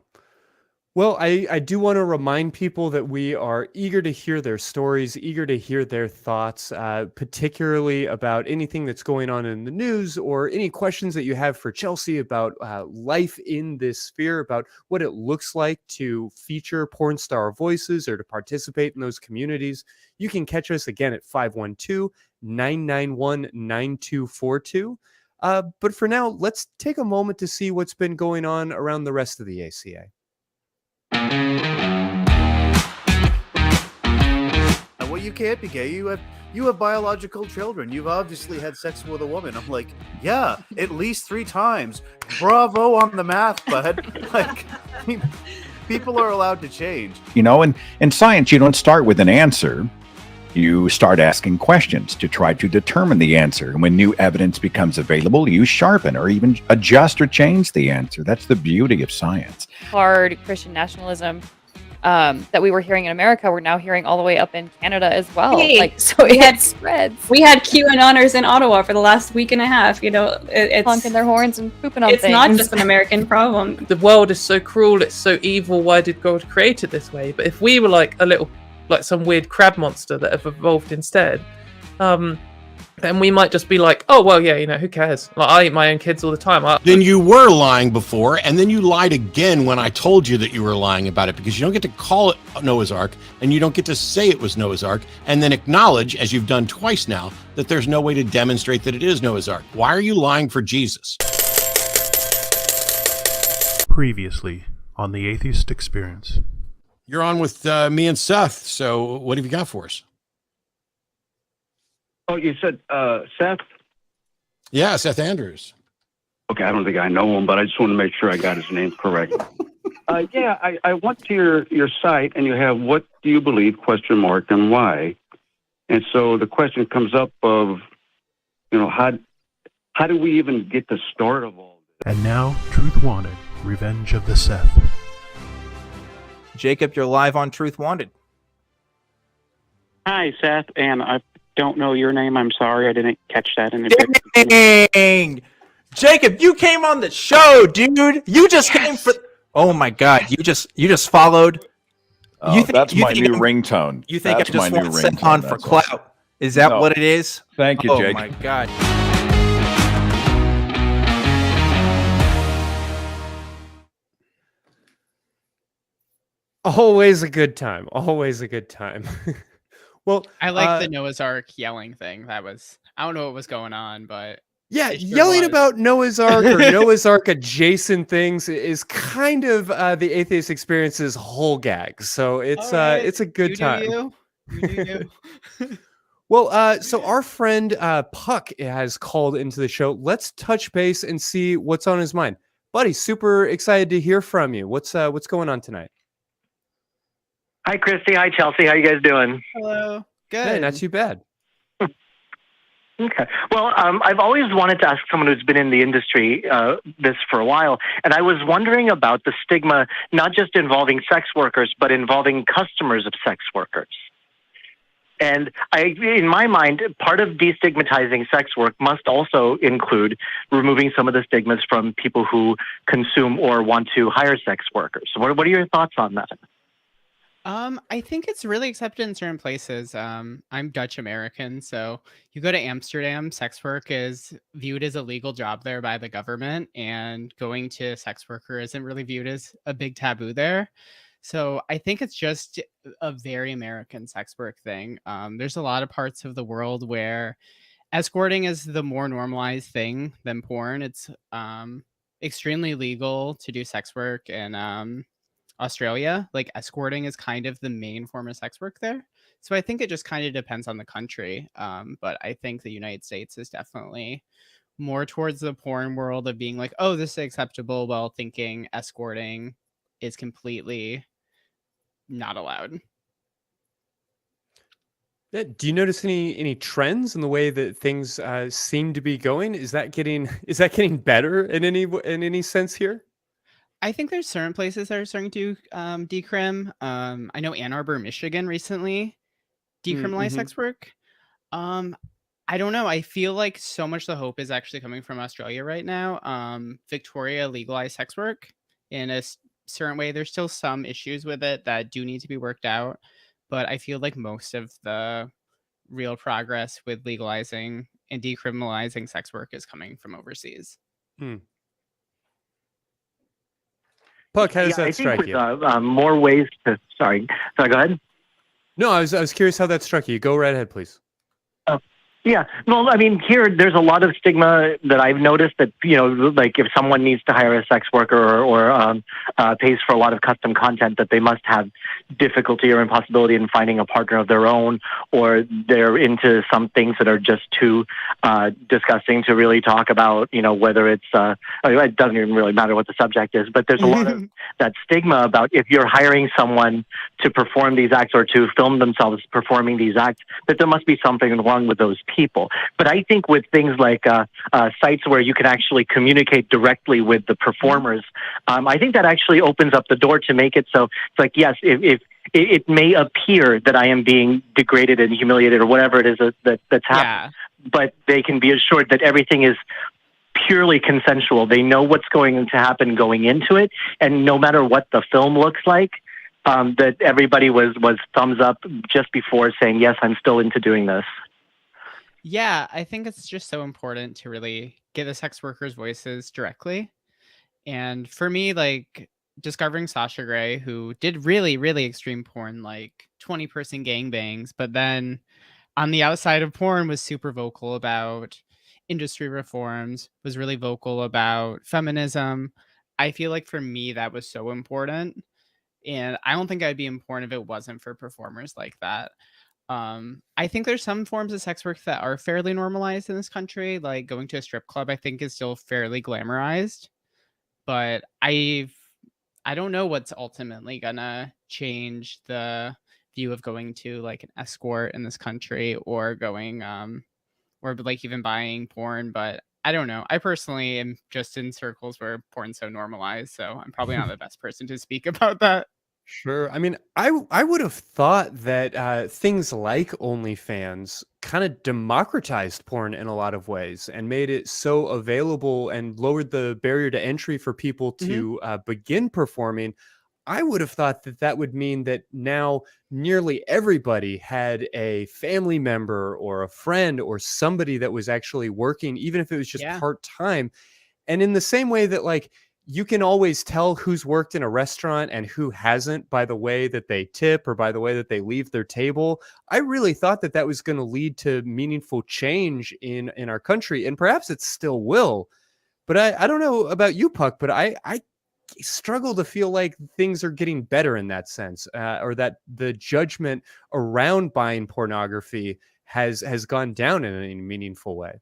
Well, I do want to remind people that we are eager to hear their stories, eager to hear their thoughts, particularly about anything that's going on in the news or any questions that you have for Chelsea about life in this sphere, about what it looks like to feature porn star voices or to participate in those communities. You can catch us again at 512-991-9242. But for now, let's take a moment to see what's been going on around the rest of the ACA. Well, you can't be gay. You have biological children. You've obviously had sex with a woman. I'm like, yeah, at least 3 times. Bravo on the math, bud. Like, people are allowed to change. You know, and in science, you don't start with an answer. You start asking questions to try to determine the answer. And when new evidence becomes available, you sharpen or even adjust or change the answer. That's the beauty of science. Hard Christian nationalism that we were hearing in America, we're now hearing all the way up in Canada as well. Hey, like, so it spreads. We had QAnoners in Ottawa for the last week and a half. You know, it's honking their horns and pooping on it's things. not just an American problem. The world is so cruel, it's so evil. Why did God create it this way? But if we were like some weird crab monster that have evolved instead, then we might just be like, oh, well, yeah, you know, who cares? Like, I eat my own kids all the time. Then you were lying before, and then you lied again when I told you that you were lying about it, because you don't get to call it Noah's Ark, and you don't get to say it was Noah's Ark, and then acknowledge, as you've done twice now, that there's no way to demonstrate that it is Noah's Ark. Why are you lying for Jesus? Previously on The Atheist Experience. You're on with me and Seth, so what have you got for us? Oh, you said Seth? Yeah, Seth Andrews. Okay, I don't think I know him, but I just want to make sure I got his name correct. I went to your site, and you have "What do you believe?" ? And why. And so the question comes up of, you know, how do we even get the start of all this? And now, Truth Wanted, Revenge of the Seth. Jacob, you're live on Truth Wanted. Hi, Seth, and I don't know your name. I'm sorry, I didn't catch that in the Dang! Jacob, you came on the show, dude. You just came for. Oh my God! You just followed. Oh, that's my new ringtone. You think that's I just want Seth on for clout? Awesome. Is that what it is? Thank you, Jacob. Oh my God! Always a good time. Always a good time. Well, I like the Noah's Ark yelling thing. That was, I don't know what was going on, but yeah, yelling about Noah's Ark or Noah's Ark adjacent things is kind of the Atheist Experience's whole gag. So it's a good time. You do you. Well, so our friend Puck has called into the show. Let's touch base and see what's on his mind, buddy. Super excited to hear from you. What's going on tonight? Hi, Christy. Hi, Chelsea. How you guys doing? Hello. Good. Hey, not too bad. Okay. Well, I've always wanted to ask someone who's been in the industry this for a while, and I was wondering about the stigma, not just involving sex workers, but involving customers of sex workers. And in my mind, part of destigmatizing sex work must also include removing some of the stigmas from people who consume or want to hire sex workers. So what are your thoughts on that? I think it's really accepted in certain places. I'm Dutch American, so you go to Amsterdam, sex work is viewed as a legal job there by the government, and going to sex worker isn't really viewed as a big taboo there. So I think it's just a very American sex work thing. There's a lot of parts of the world where escorting is the more normalized thing than porn. It's extremely legal to do sex work and Australia, like escorting is kind of the main form of sex work there. So I think it just kind of depends on the country. But I think the United States is definitely more towards the porn world of being like, oh, this is acceptable, while thinking escorting is completely not allowed. Yeah, do you notice any trends in the way that things seem to be going? Is that getting better in any sense here? I think there's certain places that are starting to decrim. I know Ann Arbor, Michigan recently decriminalized Mm-hmm. sex work. Um, I don't know. I feel like so much the hope is actually coming from Australia right now. Victoria legalized sex work in a certain way. There's still some issues with it that do need to be worked out, but I feel like most of the real progress with legalizing and decriminalizing sex work is coming from overseas. Puck, how does that I think strike with you? more ways to. Sorry, go ahead. No, I was curious how that struck you. Go right ahead, please. Yeah, well, I mean, here there's a lot of stigma that I've noticed that, you know, like if someone needs to hire a sex worker or pays for a lot of custom content, that they must have difficulty or impossibility in finding a partner of their own, or they're into some things that are just too disgusting to really talk about. You know, whether it's it doesn't even really matter what the subject is, but there's a lot of that stigma about if you're hiring someone to perform these acts or to film themselves performing these acts, that there must be something wrong with those people. But I think with things like sites where you can actually communicate directly with the performers, I think that actually opens up the door to make it so it's like, yes, if it may appear that I am being degraded and humiliated or whatever it is that's happening, but they can be assured that everything is purely consensual. They know what's going to happen going into it, and no matter what the film looks like, that everybody was thumbs up just before saying, yes, I'm still into doing this. Yeah, I think it's just so important to really get the sex workers' voices directly. And for me, like discovering Sasha Grey, who did really, really extreme porn, like 20-person gangbangs, but then on the outside of porn was super vocal about industry reforms, was really vocal about feminism. I feel like for me, that was so important. And I don't think I'd be important if it wasn't for performers like that. I think there's some forms of sex work that are fairly normalized in this country, like going to a strip club, I think is still fairly glamorized, but I don't know what's ultimately gonna change the view of going to like an escort in this country or going or like even buying porn, but I don't know. I personally am just in circles where porn's so normalized, so I'm probably not the best person to speak about that. Sure. I mean, I would have thought that things like OnlyFans kind of democratized porn in a lot of ways and made it so available and lowered the barrier to entry for people to begin performing. I would have thought that that would mean that now nearly everybody had a family member or a friend or somebody that was actually working, even if it was just part-time. And in the same way that, like, you can always tell who's worked in a restaurant and who hasn't by the way that they tip or by the way that they leave their table. I really thought that that was going to lead to meaningful change in our country, and perhaps it still will. But I don't know about you, Puck, but I struggle to feel like things are getting better in that sense, or that the judgment around buying pornography has gone down in a meaningful way.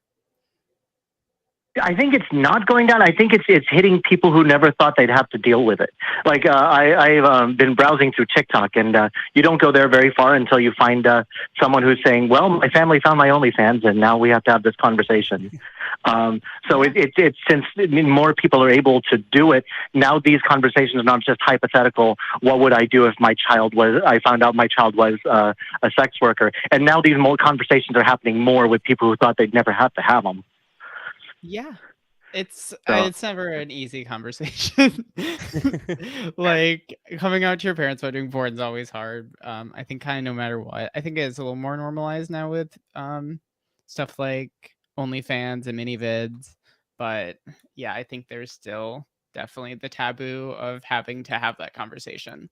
I think it's not going down. I think it's hitting people who never thought they'd have to deal with it. Like I've been browsing through TikTok, and you don't go there very far until you find someone who's saying, "Well, my family found my OnlyFans, and now we have to have this conversation." So it's since more people are able to do it now, these conversations are not just hypothetical. What would I do if I found out my child was a sex worker? And now these more conversations are happening more with people who thought they'd never have to have them. Yeah, It's never an easy conversation. Like coming out to your parents about doing porn is always hard. I think kind of no matter what. I think it's a little more normalized now with stuff like OnlyFans and mini vids. But yeah, I think there's still definitely the taboo of having to have that conversation.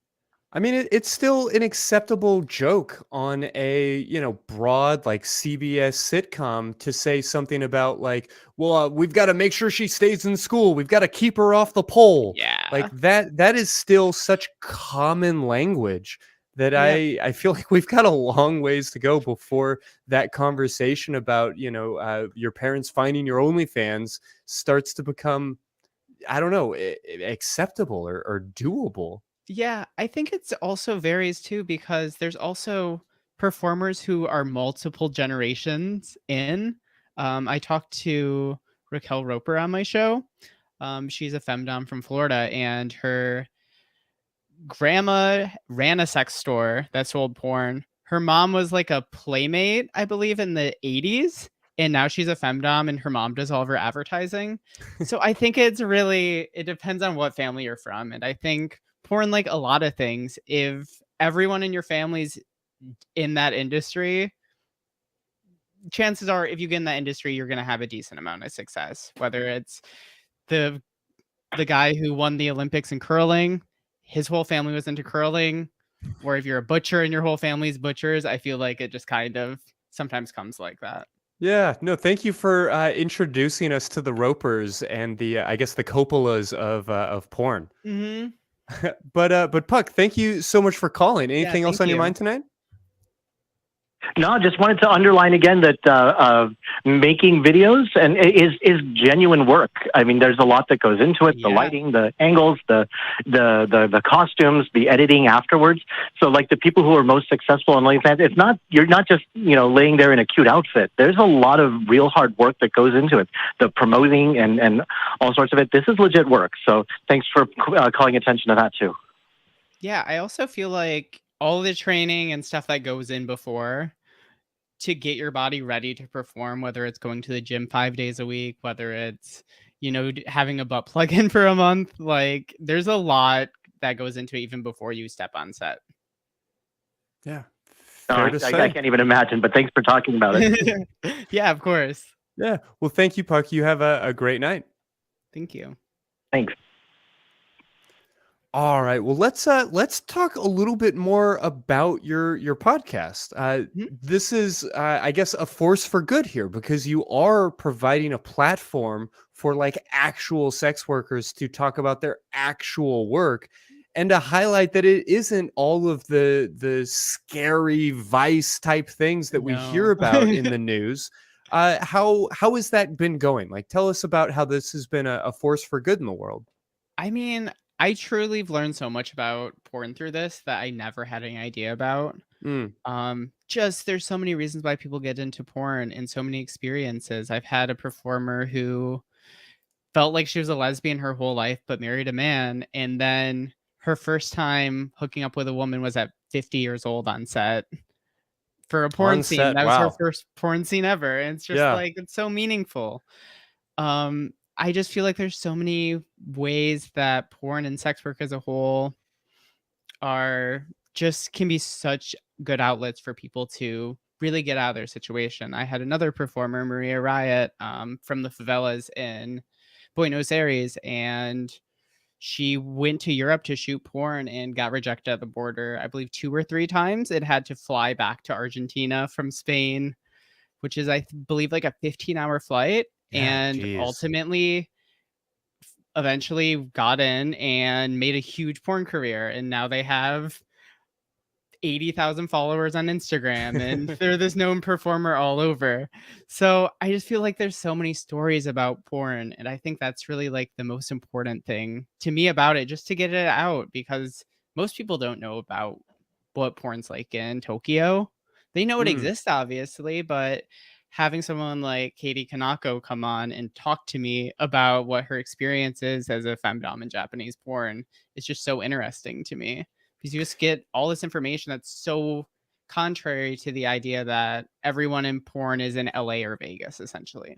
I mean, it's still an acceptable joke on a, broad like CBS sitcom to say something about like, well, we've got to make sure she stays in school. We've got to keep her off the pole. Yeah. Like that is still such common language that I feel like we've got a long ways to go before that conversation about, your parents finding your OnlyFans starts to become, I don't know, acceptable or doable. Yeah, I think it's also varies too because there's also performers who are multiple generations in. I talked to Raquel Roper on my show. She's a femdom from Florida, and her grandma ran a sex store that sold porn. Her mom was like a playmate, I believe, in the 80s. And now she's a femdom and her mom does all of her advertising. So I think it depends on what family you're from. And I think porn, like a lot of things, if everyone in your family's in that industry, chances are if you get in that industry, you're going to have a decent amount of success, whether it's the guy who won the Olympics in curling, his whole family was into curling, or if you're a butcher and your whole family's butchers, I feel like it just kind of sometimes comes like that. Yeah, no, thank you for introducing us to the Ropers and the I guess the Coppolas of porn. Mm-hmm. But Puck, thank you so much for calling. Anything else on your mind tonight? No, I just wanted to underline again that making videos and is genuine work. I mean, there's a lot that goes into it: the lighting, the angles, the costumes, the editing afterwards. So, like the people who are most successful on OnlyFans, you're not just laying there in a cute outfit. There's a lot of real hard work that goes into it. The promoting and all sorts of it. This is legit work. So, thanks for calling attention to that too. Yeah, I also feel like all the training and stuff that goes in before to get your body ready to perform, whether it's going to the gym 5 days a week, whether it's, having a butt plug in for a month, like there's a lot that goes into it even before you step on set. Yeah. I can't even imagine, but thanks for talking about it. Yeah, of course. Yeah. Well, thank you, Puck. You have a great night. Thank you. Thanks. All right. Well, let's talk a little bit more about your podcast. This is, I guess, a force for good here because you are providing a platform for like actual sex workers to talk about their actual work and to highlight that it isn't all of the scary Vice type things that we hear about in the news. How has that been going? Like, tell us about how this has been a force for good in the world. I mean, I truly have learned so much about porn through this that I never had any idea about. Just there's so many reasons why people get into porn and so many experiences. I've had a performer who felt like she was a lesbian her whole life, but married a man. And then her first time hooking up with a woman was at 50 years old on set for a porn scene. Set, that wow. was her first porn scene ever. And it's just like, it's so meaningful. I just feel like there's so many ways that porn and sex work as a whole can be such good outlets for people to really get out of their situation. I had another performer, Maria Riot, from the favelas in Buenos Aires, and she went to Europe to shoot porn and got rejected at the border, I believe 2 or 3 times. It had to fly back to Argentina from Spain, which is, I believe, like a 15-hour flight. And ultimately, eventually got in and made a huge porn career. And now they have 80,000 followers on Instagram and they're this known performer all over. So I just feel like there's so many stories about porn. And I think that's really like the most important thing to me about it, just to get it out, because most people don't know about what porn's like in Tokyo. They know it exists, obviously, but having someone like Katie Kanako come on and talk to me about what her experience is as a femdom in Japanese porn is just so interesting to me, because you just get all this information that's so contrary to the idea that everyone in porn is in LA or Vegas, essentially.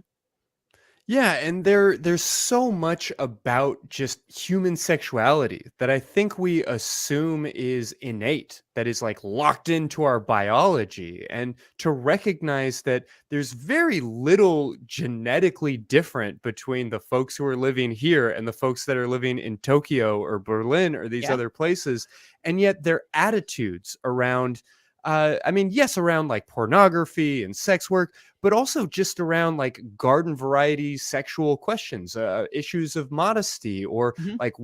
Yeah, and there's so much about just human sexuality that I think we assume is innate, that is like locked into our biology, and to recognize that there's very little genetically different between the folks who are living here and the folks that are living in Tokyo or Berlin or these Yeah. other places, and yet their attitudes around I mean, yes, around like pornography and sex work, but also just around like garden variety sexual questions, issues of modesty, or Mhm. like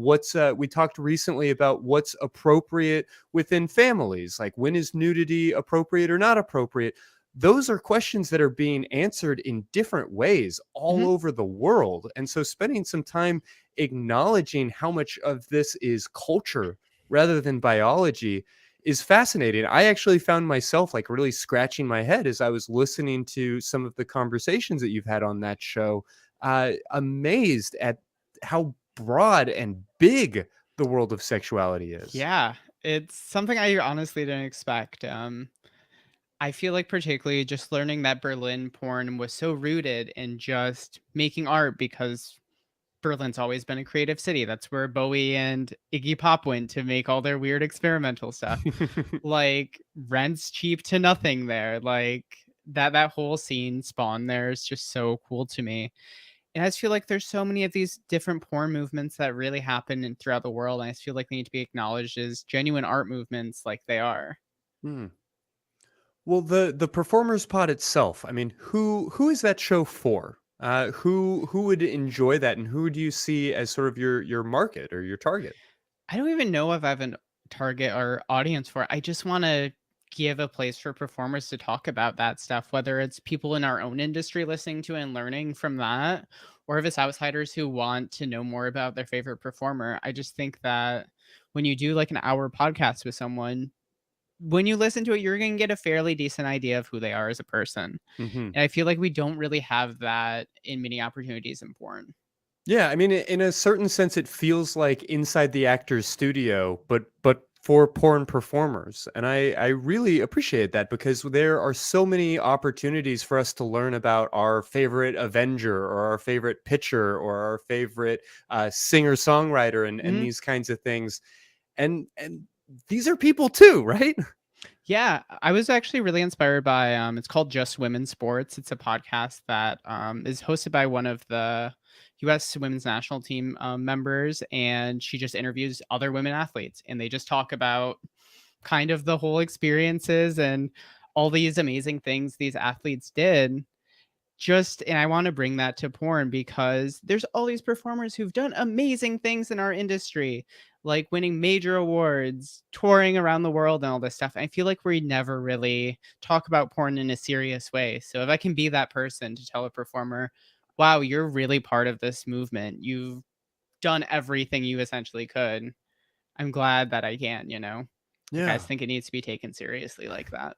we talked recently about what's appropriate within families, like when is nudity appropriate or not appropriate. Those are questions that are being answered in different ways all Mhm. over the world. And so spending some time acknowledging how much of this is culture rather than biology is fascinating. I actually found myself like really scratching my head as I was listening to some of the conversations that you've had on that show, amazed at how broad and big the world of sexuality is. Yeah, it's something I honestly didn't expect. I feel like particularly just learning that Berlin porn was so rooted in just making art because Berlin's always been a creative city. That's where Bowie and Iggy Pop went to make all their weird experimental stuff. Like rent's cheap to nothing there. Like that whole scene spawn there is just so cool to me. And I just feel like there's so many of these different porn movements that really happen throughout the world. And I just feel like they need to be acknowledged as genuine art movements like they are. Hmm. Well, the performers pod itself. I mean, who is that show for? Who would enjoy that, and who do you see as sort of your market or your target? I don't even know if I have a target or audience for it. I just want to give a place for performers to talk about that stuff, whether it's people in our own industry listening to and learning from that, or if it's outsiders who want to know more about their favorite performer. I just think that when you do like an hour podcast with someone, when you listen to it, you're going to get a fairly decent idea of who they are as a person. Hmm. And I feel like we don't really have that in many opportunities in porn. Yeah, I mean, in a certain sense, it feels like inside the actor's studio, but for porn performers, and I really appreciate that because there are so many opportunities for us to learn about our favorite Avenger or our favorite pitcher or our favorite singer songwriter and Mhm. these kinds of things, and these are people too, right? Yeah, I was actually really inspired by it's called Just Women's Sports. It's a podcast that is hosted by one of the US women's national team members, and she just interviews other women athletes and they just talk about kind of the whole experiences and all these amazing things these athletes did. Just and I want to bring that to porn because there's all these performers who've done amazing things in our industry, like winning major awards, touring around the world, and all this stuff. I feel like we never really talk about porn in a serious way. So if I can be that person to tell a performer, wow, you're really part of this movement. You've done everything you essentially could. I'm glad that I can, you know? Like, I Yeah. just think it needs to be taken seriously like that.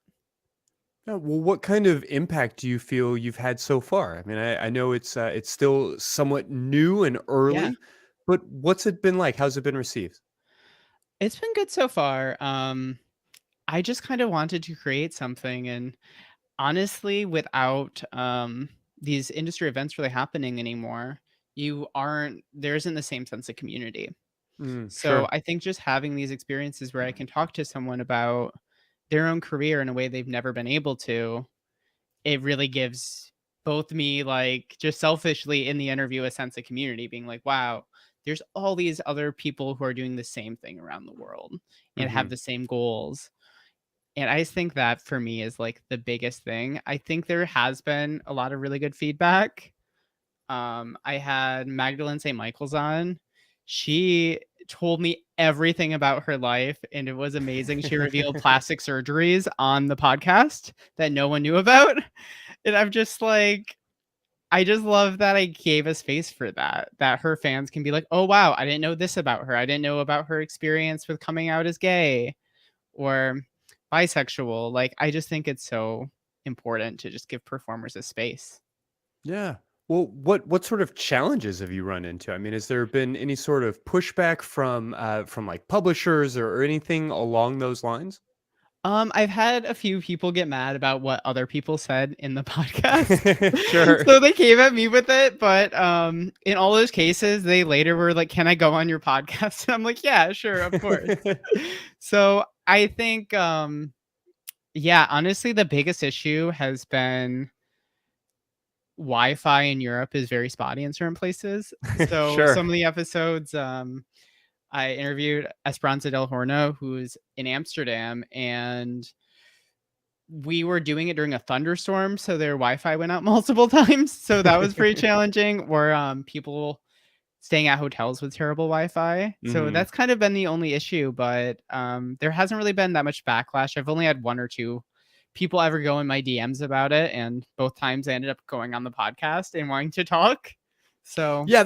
Yeah, well, what kind of impact do you feel you've had so far? I mean, I know it's still somewhat new and Yeah. early, but what's it been like? How's it been received? It's been good so far. I just kind of wanted to create something, and honestly, without these industry events really happening anymore, there isn't the same sense of community. So Sure. I think just having these experiences where I can talk to someone about their own career in a way they've never been able to, it really gives both me, like, just selfishly in the interview, a sense of community, being like, wow, there's all these other people who are doing the same thing around the world and have Hmm. the same goals. And I just think that for me is like the biggest thing. I think there has been a lot of really good feedback. I had Magdalene St. Michael's on. She told me everything about her life, and it was amazing. She revealed plastic surgeries on the podcast that no one knew about. And I'm just like, I just love that I gave a space for that, that her fans can be like, oh, wow, I didn't know this about her. I didn't know about her experience with coming out as gay or bisexual. Like, I just think it's so important to just give performers a space. Yeah. Well, what sort of challenges have you run into? I mean, has there been any sort of pushback from like publishers or anything along those lines? I've had a few people get mad about what other people said in the podcast. Sure. So they came at me with it, but in all those cases, they later were like, "Can I go on your podcast?" And I'm like, "Yeah, sure, of course." So I think, yeah, honestly, the biggest issue has been Wi-Fi in Europe is very spotty in certain places. So Sure. some of the episodes, I interviewed Esperanza del Horno, who's in Amsterdam, and we were doing it during a thunderstorm, so their Wi-Fi went out multiple times. So that was pretty challenging. Or people staying at hotels with terrible Wi-Fi. So Mhm. that's kind of been the only issue, but there hasn't really been that much backlash. I've only had one or two people ever go in my DMs about it, and both times I ended up going on the podcast and wanting to talk. So Yeah,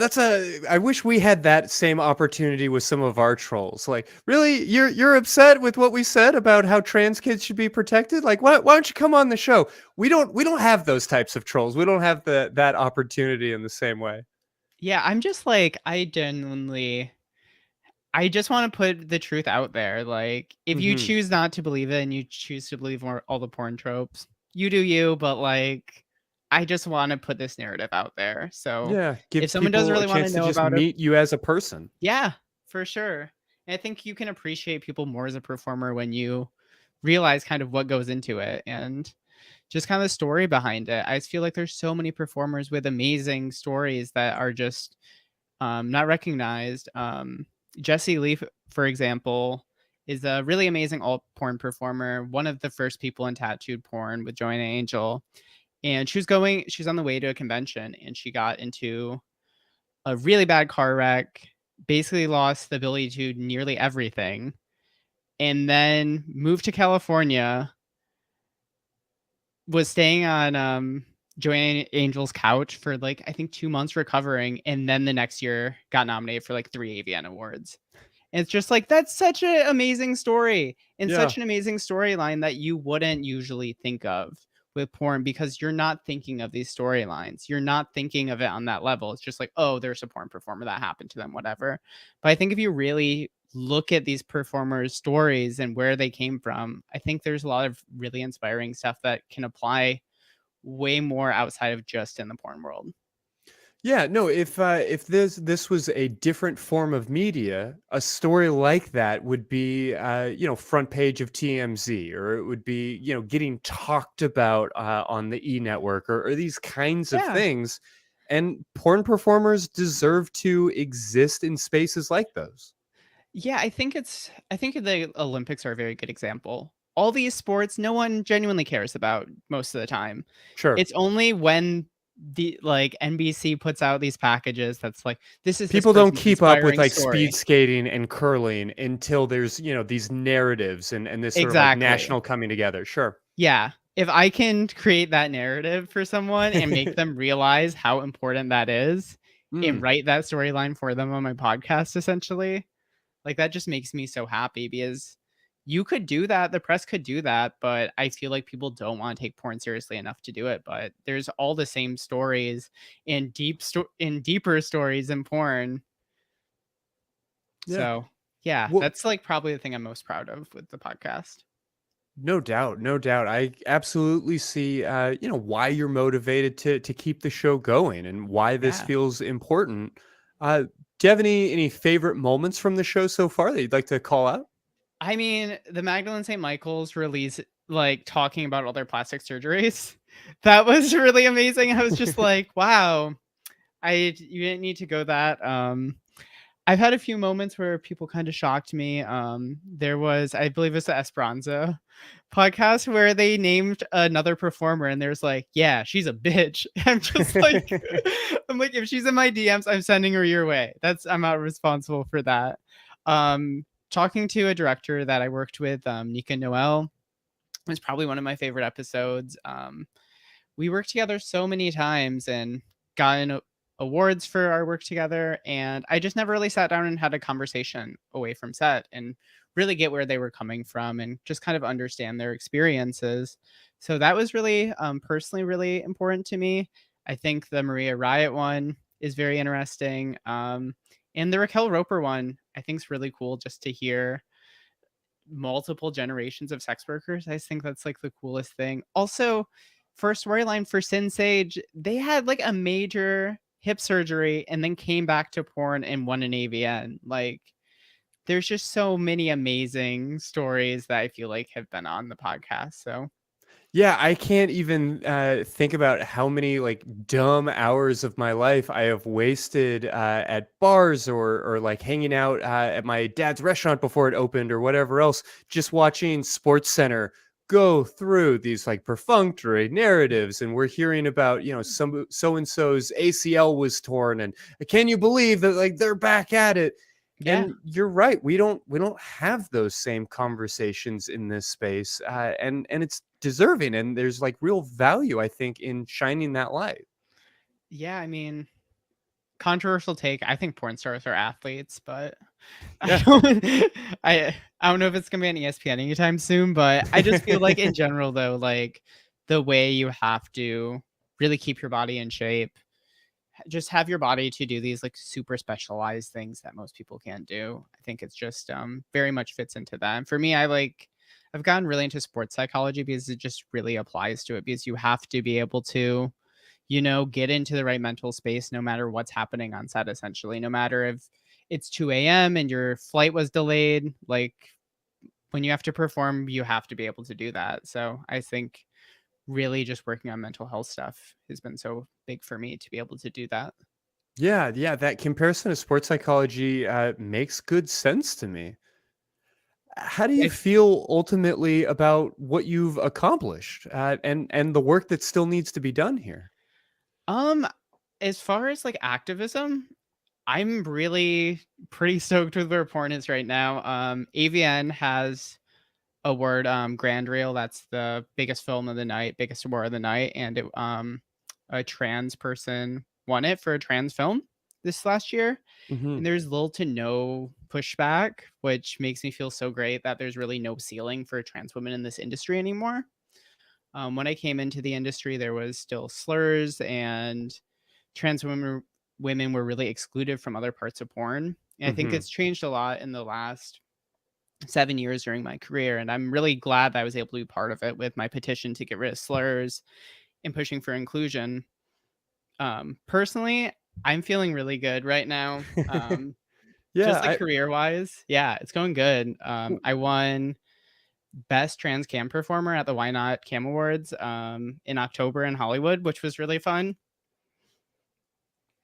I wish we had that same opportunity with some of our trolls. Like, really, you're upset with what we said about how trans kids should be protected? Like, why don't you come on the show? We don't have those types of trolls. We don't have that opportunity in the same way. yeah, I'm just like, I just want to put the truth out there. Like, if you Mhm. choose not to believe it and you choose to believe more all the porn tropes, you do you, but like, I just want to put this narrative out there. So Yeah, if give someone does people a really want to chance to know just about it, meet you as a person. yeah, for sure. And I think you can appreciate people more as a performer when you realize kind of what goes into it and just kind of the story behind it. I just feel like there's so many performers with amazing stories that are just not recognized. Jessie Lee, for example, is a really amazing alt porn performer, one of the first people in tattooed porn with Joanna Angel. And she's on the way to a convention and she got into a really bad car wreck, basically lost the ability to do nearly everything, and then moved to California, was staying on Joanna Angel's couch for like I think 2 months recovering, and then the next year got nominated for like 3 AVN awards. And it's just like that's such an amazing story and Yeah. such an amazing storyline that you wouldn't usually think of with porn because you're not thinking of these storylines. You're not thinking of it on that level. It's just like, oh, there's a porn performer that happened to them, whatever. But I think if you really look at these performers' stories and where they came from, I think there's a lot of really inspiring stuff that can apply way more outside of just in the porn world. Yeah, no, if this was a different form of media, a story like that would be front page of TMZ, or it would be, getting talked about on the E network, or these kinds of Yeah. things. And porn performers deserve to exist in spaces like those. Yeah, I think the Olympics are a very good example. All these sports, no one genuinely cares about most of the time. Sure. It's only when the like NBC puts out these packages that's like, this is this People don't person's keep up with inspiring like speed story. skating and curling until there's, these narratives and this sort of like Exactly. national coming together. Sure. Yeah. If I can create that narrative for someone and make them realize how important that is and Mm. write that storyline for them on my podcast, essentially, like, that just makes me so happy because you could do that, the press could do that, but I feel like people don't wanna take porn seriously enough to do it, but there's all the same stories and deeper stories in porn. Yeah. So, yeah, Well, that's, like, probably the thing I'm most proud of with the podcast. no doubt, no doubt. I absolutely see, why you're motivated to keep the show going and why this Yeah. feels important. Do you have any favorite moments from the show so far that you'd like to call out? I mean, the Magdalene St. Michael's release, like, talking about all their plastic surgeries, that was really amazing. I was just like, "Wow, you didn't need to go that." I've had a few moments where people kinda shocked me. There was I believe it's the Esperanza podcast where they named another performer and there's like, "Yeah, she's a bitch." I'm just like I'm like, "If she's in my DMs, I'm sending her your way." I'm not responsible for that. Talking to a director that I worked with, Nika Noel, was probably one of my favorite episodes. We worked together so many times and gotten awards for our work together. And I just never really sat down and had a conversation away from set and really get where they were coming from and just kind of understand their experiences. So that was really personally really important to me. I think the Maria Riot one is very interesting. And the Raquel Roper one I think is really cool just to hear multiple generations of sex workers. I think that's like the coolest thing. Also, for storyline for Sin Sage, they had like a major hip surgery and then came back to porn and won an AVN. Like, there's just so many amazing stories that I feel like have been on the podcast. So yeah, I can't even think about how many like dumb hours of my life I have wasted at bars or like hanging out at my dad's restaurant before it opened or whatever else, just watching Sports Center go through these like perfunctory narratives, and we're hearing about, you know, some so and so's ACL was torn, and can you believe that like they're back at it? yeah. And you're right, we don't have those same conversations in this space, and it's deserving, and there's like real value, I think, in shining that light. Yeah, I mean, controversial take. I think porn stars are athletes, but Yeah. I don't know if it's gonna be on ESPN anytime soon, but I just feel like in general though, like the way you have to really keep your body in shape, just have your body to do these like super specialized things that most people can't do. I think it's just very much fits into that. And for me, I've gotten really into sports psychology because it just really applies to it, because you have to be able to, you know, get into the right mental space no matter what's happening on set, essentially. No matter if it's 2 a.m. and your flight was delayed, like when you have to perform, you have to be able to do that. So I think really just working on mental health stuff has been so big for me to be able to do that. Yeah, that comparison to sports psychology makes good sense to me. How do you If feel ultimately about what you've accomplished, and the work that still needs to be done here? um as far as like activism, I'm really pretty stoked with where porn is right now. AVN has award Grand Reel, that's the biggest film of the night, biggest award of the night, and it a trans person won it for a trans film this last year. Hmm. And there's little to no pushback, which makes me feel so great that there's really no ceiling for trans women in this industry anymore. When I came into the industry, there was still slurs, and trans women were really excluded from other parts of porn. And I think Hmm. it's changed a lot in the last 7 years during my career, and I'm really glad that I was able to be part of it with my petition to get rid of slurs and pushing for inclusion. Personally, I'm feeling really good right now. Yeah, Just like career wise, yeah, it's going good. I won best trans cam performer at the Why Not Cam Awards in October in Hollywood, which was really fun.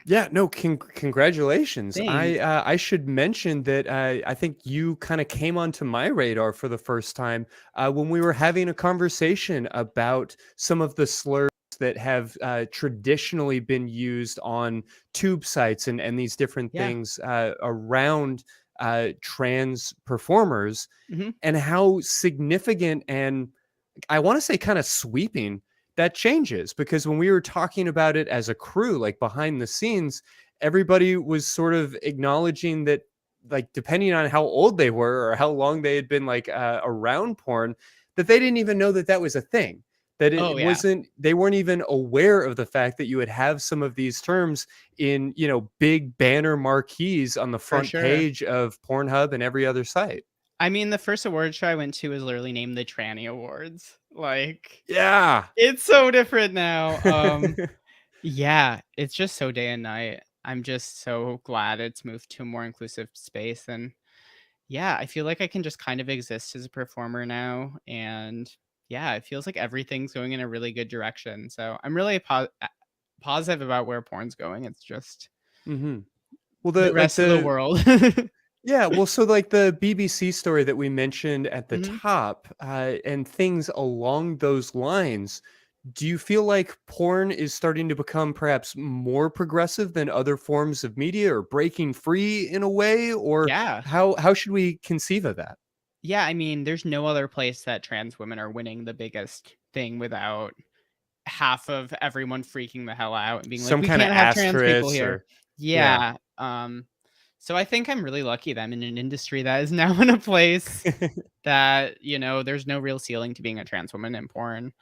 yeah, no, congratulations. Thanks. I should mention that I think you kind of came onto my radar for the first time when we were having a conversation about some of the slurs that have traditionally been used on tube sites and these different Yeah. things around trans performers, Hmm. and how significant and I want to say kind of sweeping that changes, because when we were talking about it as a crew, like behind the scenes, everybody was sort of acknowledging that, like, depending on how old they were or how long they had been like around porn, that they didn't even know that that was a thing. That Oh it yeah, wasn't, they weren't even aware of the fact that you would have some of these terms in, you know, big banner marquees on the for front sure. page of Pornhub and every other site. I mean, the first award show I went to was literally named the Tranny Awards. Like, Yeah. it's so different now. Yeah, it's just so day and night. I'm just so glad it's moved to a more inclusive space. And yeah, I feel like I can just kind of exist as a performer now. And yeah, it feels like everything's going in a really good direction. So I'm really positive about where porn's going. It's just Hmm. Well, the the like rest of the the world. yeah, well, so like the BBC story that we mentioned at the Mhm. top, and things along those lines, do you feel like porn is starting to become perhaps more progressive than other forms of media, or breaking free in a way, or Yeah. how should we conceive of that? Yeah, I mean, there's no other place that trans women are winning the biggest thing without half of everyone freaking the hell out and being like, Some "We kind of can't have trans people asterisk here." or yeah. Yeah, so I think I'm really lucky that I'm in an industry that is now in a place that, you know, there's no real ceiling to being a trans woman in porn.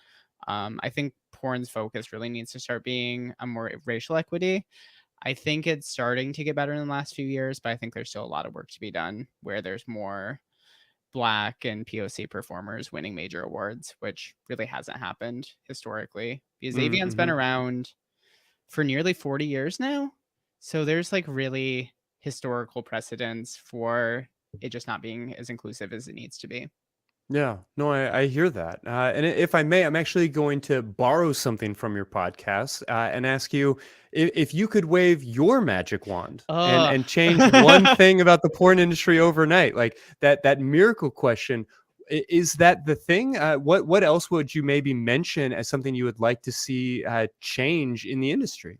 I think porn's focus really needs to start being a more racial equity. I think it's starting to get better in the last few years, but I think there's still a lot of work to be done where there's more Black and POC performers winning major awards, which really hasn't happened historically because AVN's been around for nearly 40 years now. So there's like really historical precedents for it just not being as inclusive as it needs to be. Yeah, no, I hear that. And if I may, I'm actually going to borrow something from your podcast and ask you if you could wave your magic wand and change one thing about the porn industry overnight, like that miracle question. Is that the thing? What else would you maybe mention as something you would like to see change in the industry?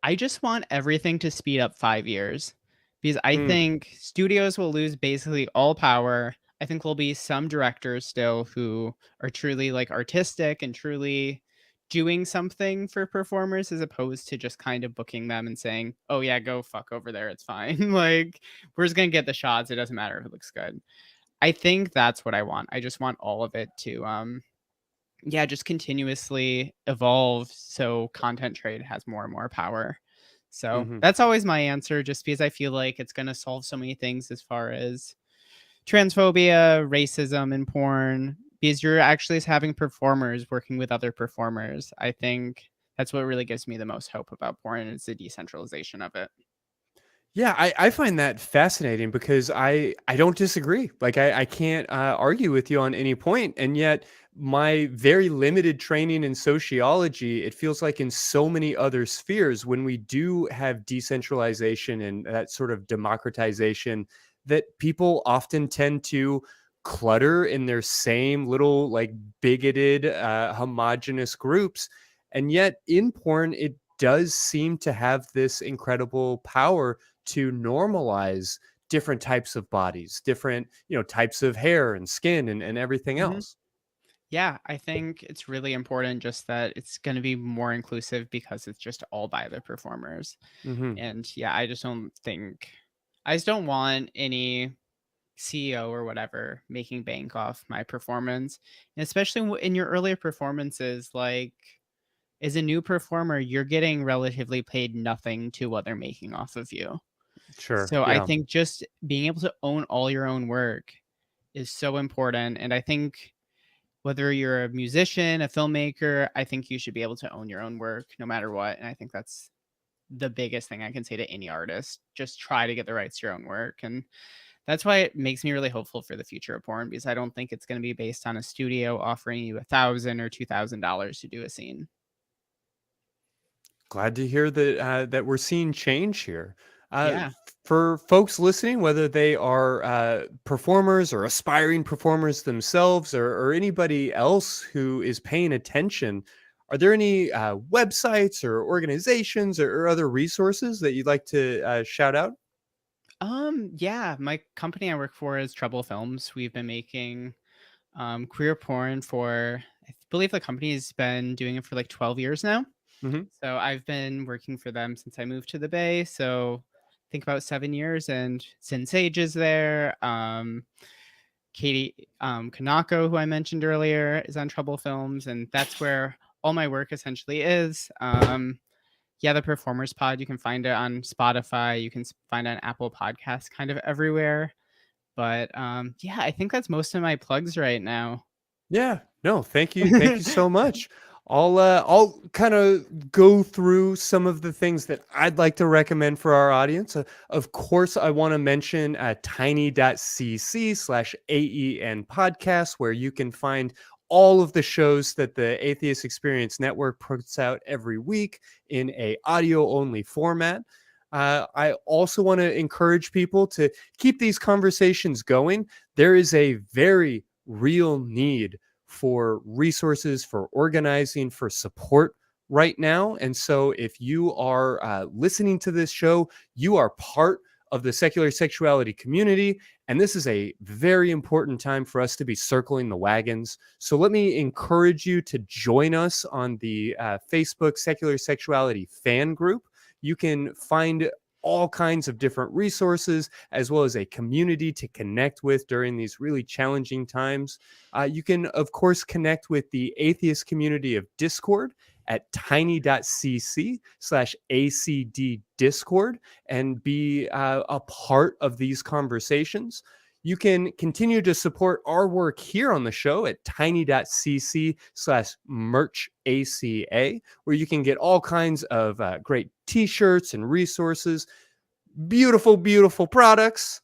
I just want everything to speed up 5 years because I think studios will lose basically all power. I think there'll be some directors still who are truly like artistic and truly doing something for performers as opposed to just kind of booking them and saying, "Oh yeah, go fuck over there, it's fine." Like we're just going to get the shots, it doesn't matter if it looks good. I think that's what I want. I just want all of it to yeah, just continuously evolve so content trade has more and more power. So that's always my answer, just because I feel like it's going to solve so many things as far as transphobia, racism in porn, because you're actually having performers working with other performers. I think that's what really gives me the most hope about porn is the decentralization of it. Yeah, I find that fascinating because I don't disagree. Like I can't argue with you on any point, and yet my very limited training in sociology, it feels like in so many other spheres, when we do have decentralization and that sort of democratization, that people often tend to clutter in their same little like bigoted, homogenous groups, and yet in porn, it does seem to have this incredible power to normalize different types of bodies, different, types of hair and skin and everything else. Yeah, I think it's really important just that it's going to be more inclusive because it's just all by the performers. And yeah, I just don't want any CEO or whatever making bank off my performance. And especially in your earlier performances, like as a new performer, you're getting relatively paid nothing to what they're making off of you. Sure. So I Yeah. think just being able to own all your own work is so important. And I think whether you're a musician, a filmmaker, I think you should be able to own your own work no matter what. And I think that's the biggest thing I can say to any artist. Just try to get the rights to your own work. And that's why it makes me really hopeful for the future of porn, because I don't think it's going to be based on a studio offering you $1,000 or $2,000 to do a scene. Glad to hear that that we're seeing change here. Yeah. For folks listening, whether they are performers or aspiring performers themselves, or anybody else who is paying attention, are there any websites or organizations or other resources that you'd like to shout out? Yeah, my company I work for is Trouble Films. We've been making queer porn for, I believe the company's been doing it for like 12 years now. So I've been working for them since I moved to the Bay. So I think about 7 years, and Sin Sage is there. Katie Kanako, who I mentioned earlier, is on Trouble Films, and that's where all my work essentially is. Yeah, the Performers Pod, you can find it on Spotify. You can find it on Apple Podcasts, kind of everywhere. But yeah, I think that's most of my plugs right now. Yeah, no, thank you. Thank you so much. I'll kind of go through some of the things that I'd like to recommend for our audience. Of course, I want to mention tiny.cc/AEN podcast, where you can find all of the shows that the Atheist Experience Network puts out every week in a audio only format. I also want to encourage people to keep these conversations going. There is a very real need for resources, for organizing, for support right now. And so if you are listening to this show, you are part of the secular sexuality community. And this is a very important time for us to be circling the wagons. So let me encourage you to join us on the Facebook Secular Sexuality fan group. You can find all kinds of different resources, as well as a community to connect with during these really challenging times. You can, of course, connect with the atheist community of Discord at tiny.cc/ACD Discord and be a part of these conversations. You can continue to support our work here on the show at tiny.cc/merchaca, where you can get all kinds of great t-shirts and resources, beautiful, beautiful products.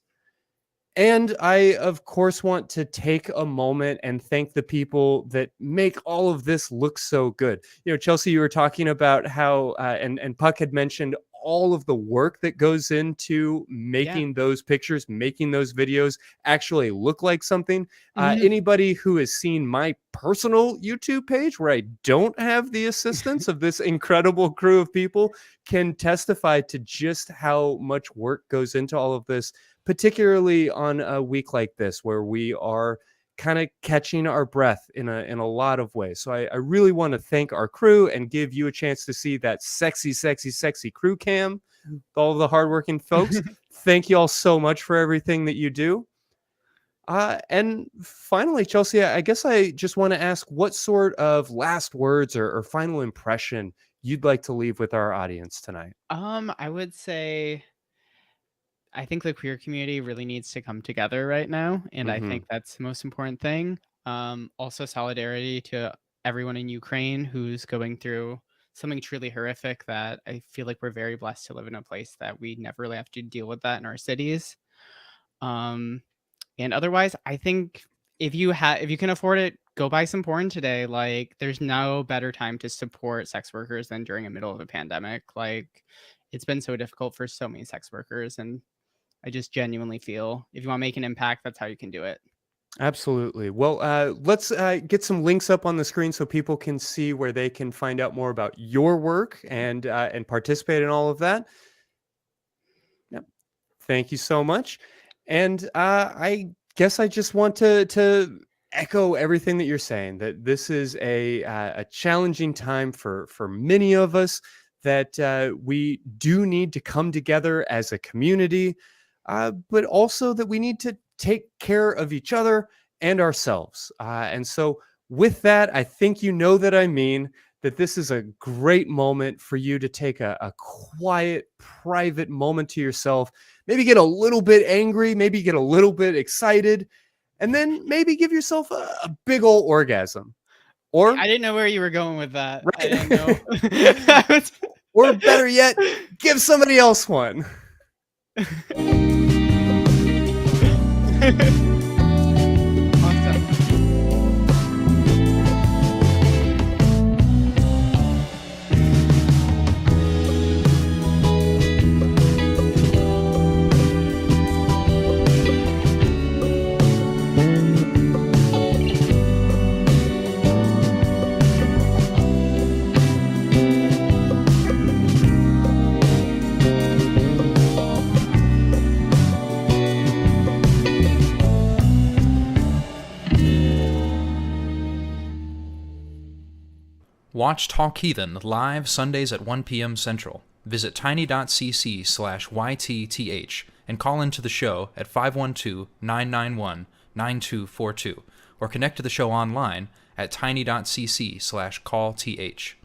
And I, of course, want to take a moment and thank the people that make all of this look so good. You know, Chelsea, you were talking about how, and Puck had mentioned all of the work that goes into making those pictures, making those videos actually look like something. Anybody who has seen my personal YouTube page, where I don't have the assistance of this incredible crew of people, can testify to just how much work goes into all of this, particularly on a week like this, where we are kind of catching our breath in a lot of ways. So I really want to thank our crew and give you a chance to see that sexy, sexy, sexy crew cam, all of the hardworking folks. Thank you all so much for everything that you do. And finally, Chelsea, I guess I just want to ask what sort of last words or final impression you'd like to leave with our audience tonight. I would say I think the queer community really needs to come together right now, and I think that's the most important thing. Also, solidarity to everyone in Ukraine who's going through something truly horrific, that I feel like we're very blessed to live in a place that we never really have to deal with that in our cities. And otherwise, I think if you can afford it, go buy some porn today. Like, there's no better time to support sex workers than during the middle of a pandemic. Like, it's been so difficult for so many sex workers, and I just genuinely feel if you want to make an impact, that's how you can do it. Absolutely. Well, let's get some links up on the screen so people can see where they can find out more about your work and participate in all of that. Yep. Thank you so much. And I guess I just want to echo everything that you're saying, that this is a challenging time for many of us, that we do need to come together as a community, but also that we need to take care of each other and ourselves. And so with that, I think you know that I mean that this is a great moment for you to take a quiet, private moment to yourself, maybe get a little bit angry, maybe get a little bit excited, and then maybe give yourself a big old orgasm. Or I didn't know where you were going with that. Right? I didn't know. Or better yet, give somebody else one. Watch Talk Heathen live Sundays at 1 p.m. Central. Visit tiny.cc/YTTH and call into the show at 512-991-9242 or connect to the show online at tiny.cc/callth.